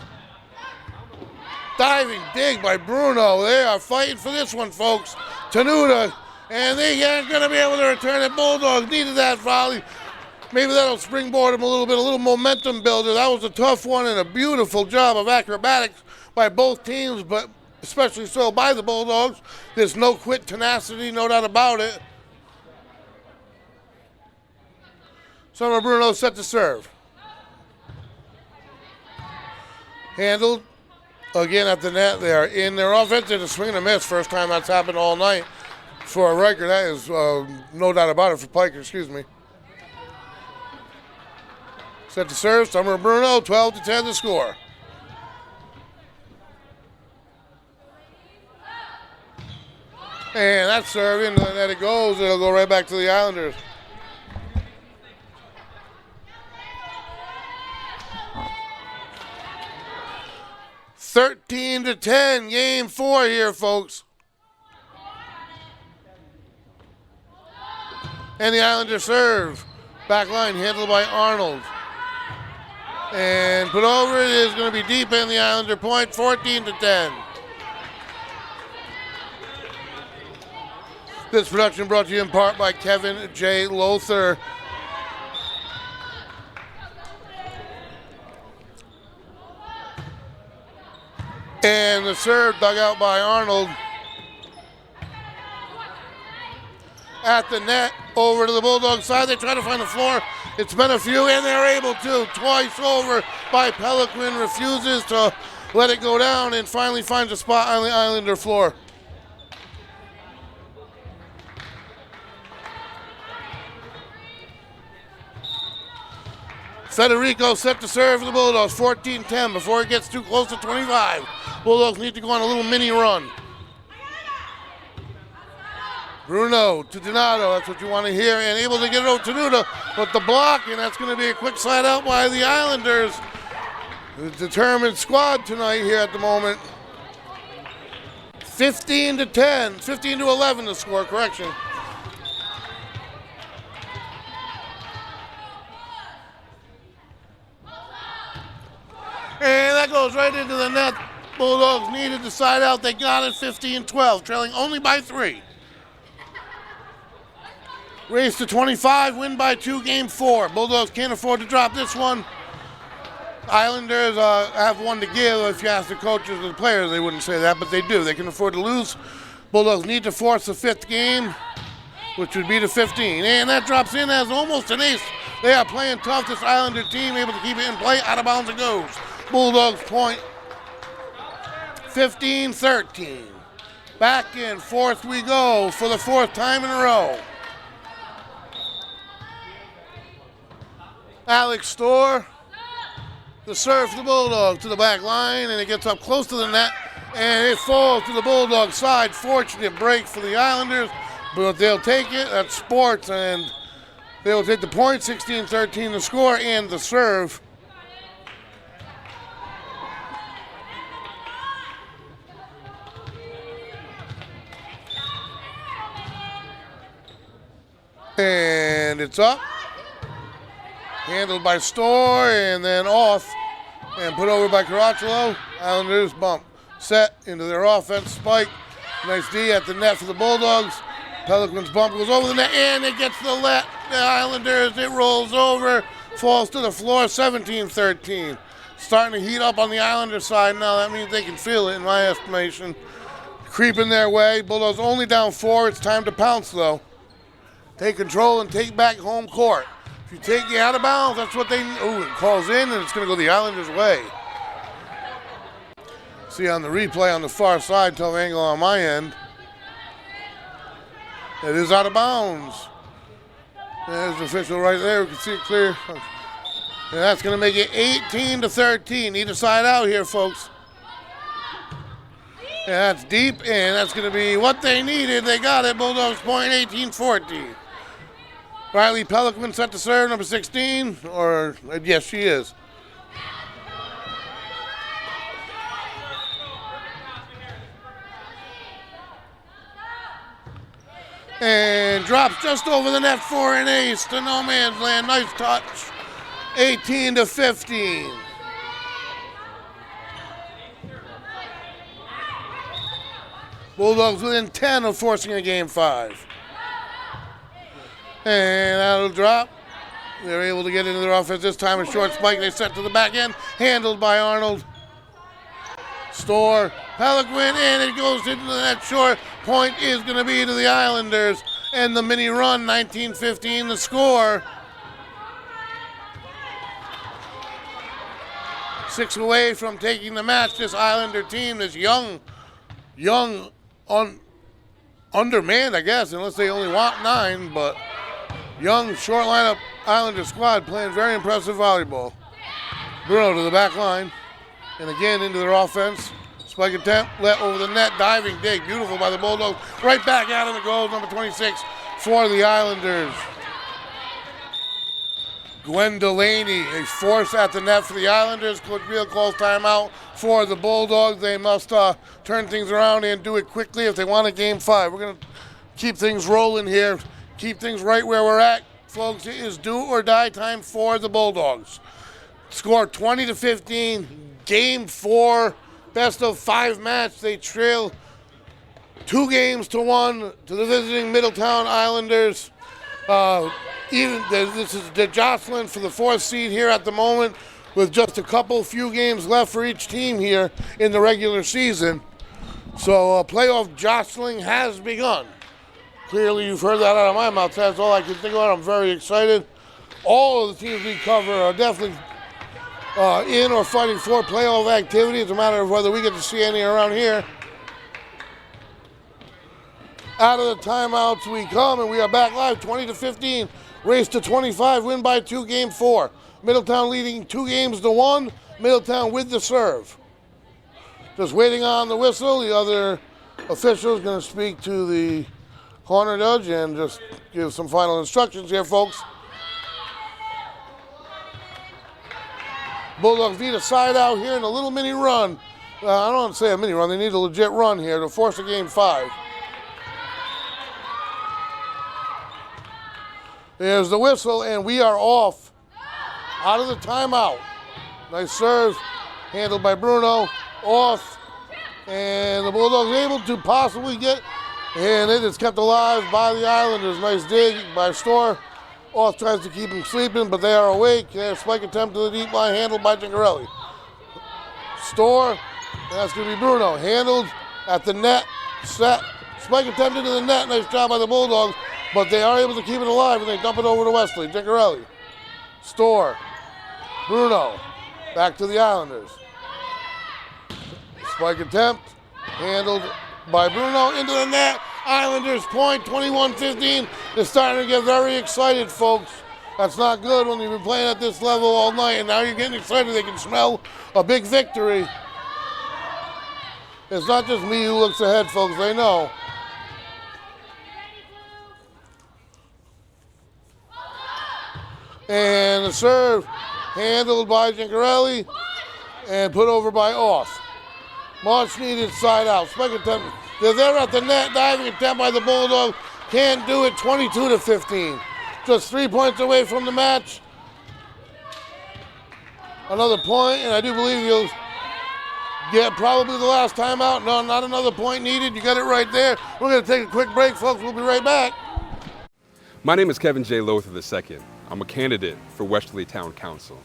Diving dig by Bruno. They are fighting for this one, folks. Tenuta. And they aren't going to be able to return it. Bulldogs needed that volley. Maybe that'll springboard them a little bit, a little momentum builder. That was a tough one and a beautiful job of acrobatics by both teams, but especially so by the Bulldogs. There's no quit tenacity, no doubt about it. Summer Bruno set to serve. Handled. Again at the net. They are in their offense. It's a swing and a miss. First time that's happened all night. For a Riker, that is no doubt about it. For Piker, excuse me. Set to serve. Summer Bruno, 12-10 the score. And that serve into the net it goes. It'll go right back to the Islanders. (13-10), game 4 here, folks. And the Islanders serve. Back line handled by Arnold. And put over it is going to be deep in the Islander point, 14-10. This production brought to you in part by Kevin J. Lothar. And the serve dug out by Arnold. At the net, over to the Bulldog side. They try to find the floor. It's been a few, and they're able to. Twice over by Peliquin. Refuses to let it go down and finally finds a spot on the Islander floor. Federico set to serve for the Bulldogs, 14-10 before it gets too close to 25. Bulldogs need to go on a little mini run. Bruno to Donato, that's what you want to hear, and able to get it over to Tenuta, but the block, and that's going to be a quick slide out by the Islanders. The determined squad tonight here at the moment. 15 to 10, 15 to 11 the score, correction. And that goes right into the net. Bulldogs needed to side out. They got it 15-12, trailing only by 3. Race to 25, win by 2, game 4. Bulldogs can't afford to drop this one. Islanders have one to give. If you ask the coaches or the players, they wouldn't say that, but they do. They can afford to lose. Bulldogs need to force the 5th game, which would be to 15. And that drops in as almost an ace. They are playing tough, this Islander team, able to keep it in play. Out of bounds it goes. Bulldogs point 15-13. Back and forth we go for the 4th time in a row. Alex Storr, the serve for the Bulldogs to the back line, and it gets up close to the net, and it falls to the Bulldog side. Fortunate break for the Islanders, but they'll take it. That's sports, and they'll take the point, 16-13 the score, and the serve. And it's up. Handled by Storr, and then off, and put over by Caracciolo. Islanders bump. Set into their offense. Spike. Nice D at the net for the Bulldogs. Pelicans bump goes over the net, and it gets the Islanders. It rolls over, falls to the floor, 17-13. Starting to heat up on the Islanders side now. That means they can feel it, in my estimation. Creeping their way. Bulldogs only down 4. It's time to pounce, though. Take control and take back home court. If you take you out of bounds, that's what they. Ooh, it calls in, and it's going to go the Islanders' way. See on the replay on the far side, tough angle on my end. It is out of bounds. There's the official right there. We can see it clear. And that's going to make it 18-13. Either side out here, folks. And that's deep, and that's going to be what they needed. They got it. Bulldogs point 18-14. Riley Pelican set to serve, number 16, or yes, she is. And drops just over the net for an ace to no man's land. Nice touch. 18-15. Bulldogs within 10 of forcing a game 5. And that'll drop. They're able to get into their offense this time. A short spike. They set to the back end. Handled by Arnold. Storr. Pelican, and it goes into that short. Point is going to be to the Islanders. And the mini run, 19-15 the score. 6 away from taking the match. This Islander team, this young, undermanned, I guess, unless they only want 9, but young, short lineup Islander squad playing very impressive volleyball. Bruno to the back line, and again into their offense. Spike attempt, let over the net, diving dig, beautiful by the Bulldogs. Right back out of the goal, number 26 for the Islanders. Gwen Delaney, a force at the net for the Islanders. Coach Beal calls timeout for the Bulldogs. They must turn things around and do it quickly if they want a game 5. We're going to keep things rolling here, keep things right where we're at. Folks, it is do or die time for the Bulldogs. Score 20-15, game 4, best of 5 match. They trail 2-1 to the visiting Middletown Islanders. This is the Jocelyn for the 4th seed here at the moment, with just a few games left for each team here in the regular season. So playoff jostling has begun. Clearly you've heard that out of my mouth. That's all I can think about. I'm very excited. All of the teams we cover are definitely in or fighting for playoff activity. It's a matter of whether we get to see any around here. Out of the timeouts we come, and we are back live, 20-15. Race to 25, win by 2, game 4. Middletown leading 2-1. Middletown with the serve. Just waiting on the whistle. The other official is going to speak to the corner judge and just give some final instructions here, folks. Bulldogs need a side out here in a little mini run. I don't want to say a mini run. They need a legit run here to force a game 5. There's the whistle, and we are off. Out of the timeout. Nice serve, handled by Bruno. Off, and the Bulldogs able to possibly get, and it is kept alive by the Islanders. Nice dig by Storr. Off tries to keep them sleeping, but they are awake. Their spike attempt to the deep line, handled by Gingarelli. Storr, and that's going to be Bruno. Handled at the net, set. Spike attempt into the net. Nice job by the Bulldogs, but they are able to keep it alive, and they dump it over to Westerly. Gingarelli. Storr. Bruno. Back to the Islanders. Spike attempt. Handled by Bruno into the net. Islanders point, 21-15. They're starting to get very excited, folks. That's not good when you've been playing at this level all night, and now you're getting excited. They can smell a big victory. It's not just me who looks ahead, folks. They know. And the serve handled by Gingarelli and put over by Off. Much needed side out. Spike attempt. They're there at the net. Diving attempt by the Bulldogs. Can't do it. 22-15. Just 3 points away from the match. Another point, and I do believe you'll get probably the last timeout. No, not another point needed. You got it right there. We're going to take a quick break, folks. We'll be right back. My name is Kevin J. Lothar II. I'm a candidate for Westerly Town Council.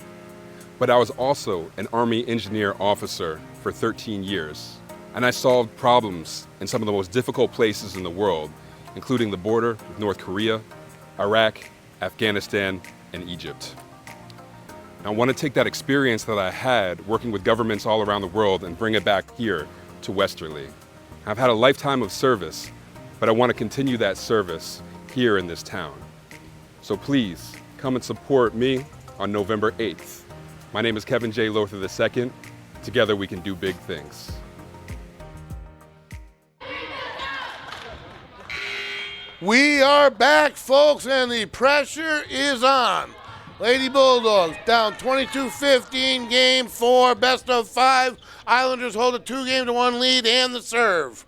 But I was also an Army engineer officer for 13 years. And I solved problems in some of the most difficult places in the world, including the border with North Korea, Iraq, Afghanistan, and Egypt. And I want to take that experience that I had working with governments all around the world and bring it back here to Westerly. I've had a lifetime of service, but I want to continue that service here in this town. So please, come and support me on November 8th. My name is Kevin J. Lothar II. Together we can do big things. We are back, folks, and the pressure is on. Lady Bulldogs down 22-15, game 4, best of 5. Islanders hold a 2-1 lead and the serve.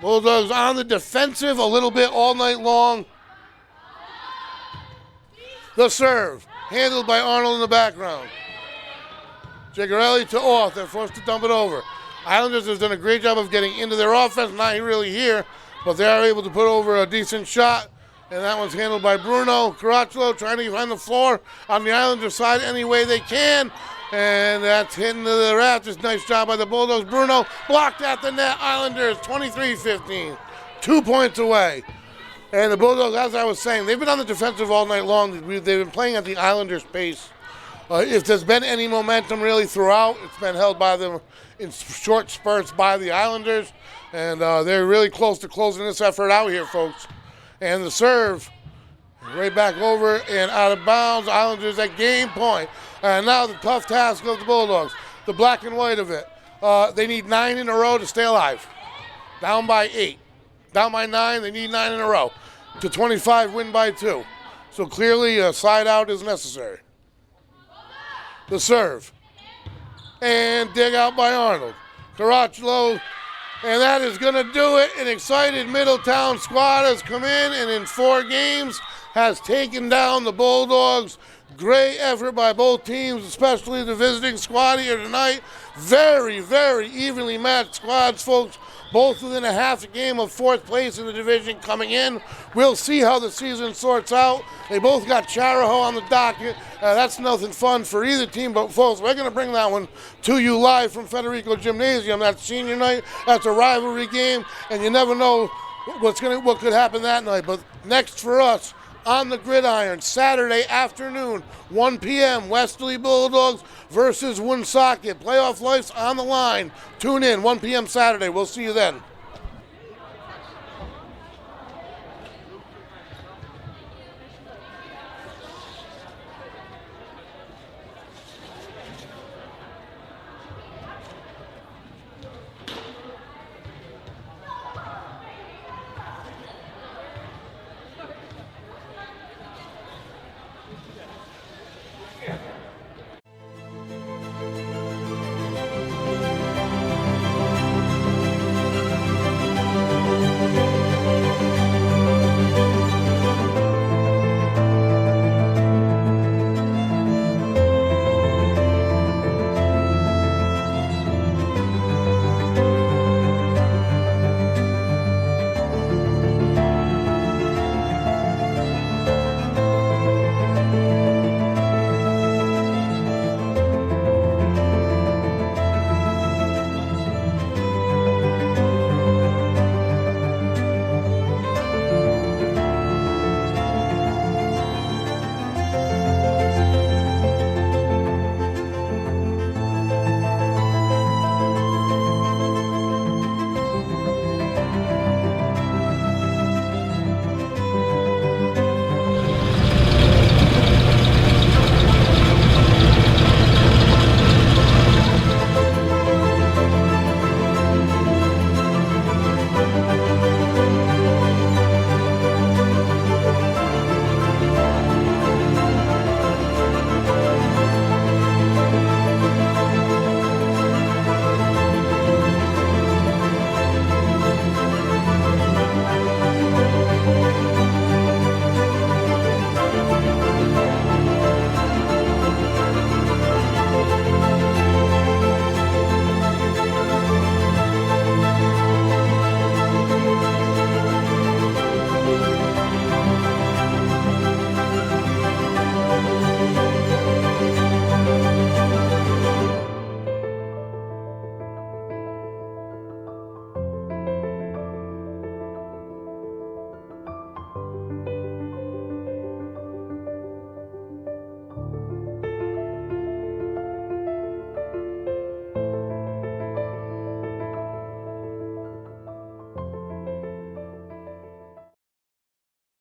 Bulldogs on the defensive a little bit all night long. The serve, handled by Arnold in the background. Gingarelli to Off, they're forced to dump it over. Islanders has done a great job of getting into their offense, not really here, but they are able to put over a decent shot, and that one's handled by Bruno. Caracciolo trying to find the floor on the Islanders side any way they can, and that's hitting the rafters. Nice job by the Bulldogs. Bruno blocked at the net. Islanders 23-15, 2 points away. And the Bulldogs, as I was saying, they've been on the defensive all night long. They've been playing at the Islanders' pace. If there's been any momentum really throughout, it's been held by them in short spurts by the Islanders. And they're really close to closing this effort out here, folks. And the serve, right back over and out of bounds. Islanders at game point. And now the tough task of the Bulldogs, the black and white of it. They need 9 in a row to stay alive. Down by 8. Down by 9, they need 9 in a row. To 25, win by 2. So clearly a side out is necessary. The serve. And dig out by Arnold. Caracciolo, and that is going to do it. An excited Middletown squad has come in and in 4 games has taken down the Bulldogs. Great effort by both teams, especially the visiting squad here tonight. Very, very evenly matched squads, folks. Both within a half a game of 4th place in the division coming in. We'll see how the season sorts out. They both got Charahoe on the docket. That's nothing fun for either team, but folks, we're going to bring that one to you live from Federico Gymnasium. That's senior night. That's a rivalry game, and you never know what could happen that night. But next for us, on the gridiron, Saturday afternoon, 1 p.m., Westerly Bulldogs versus Woonsocket. Playoff life's on the line. Tune in, 1 p.m. Saturday. We'll see you then.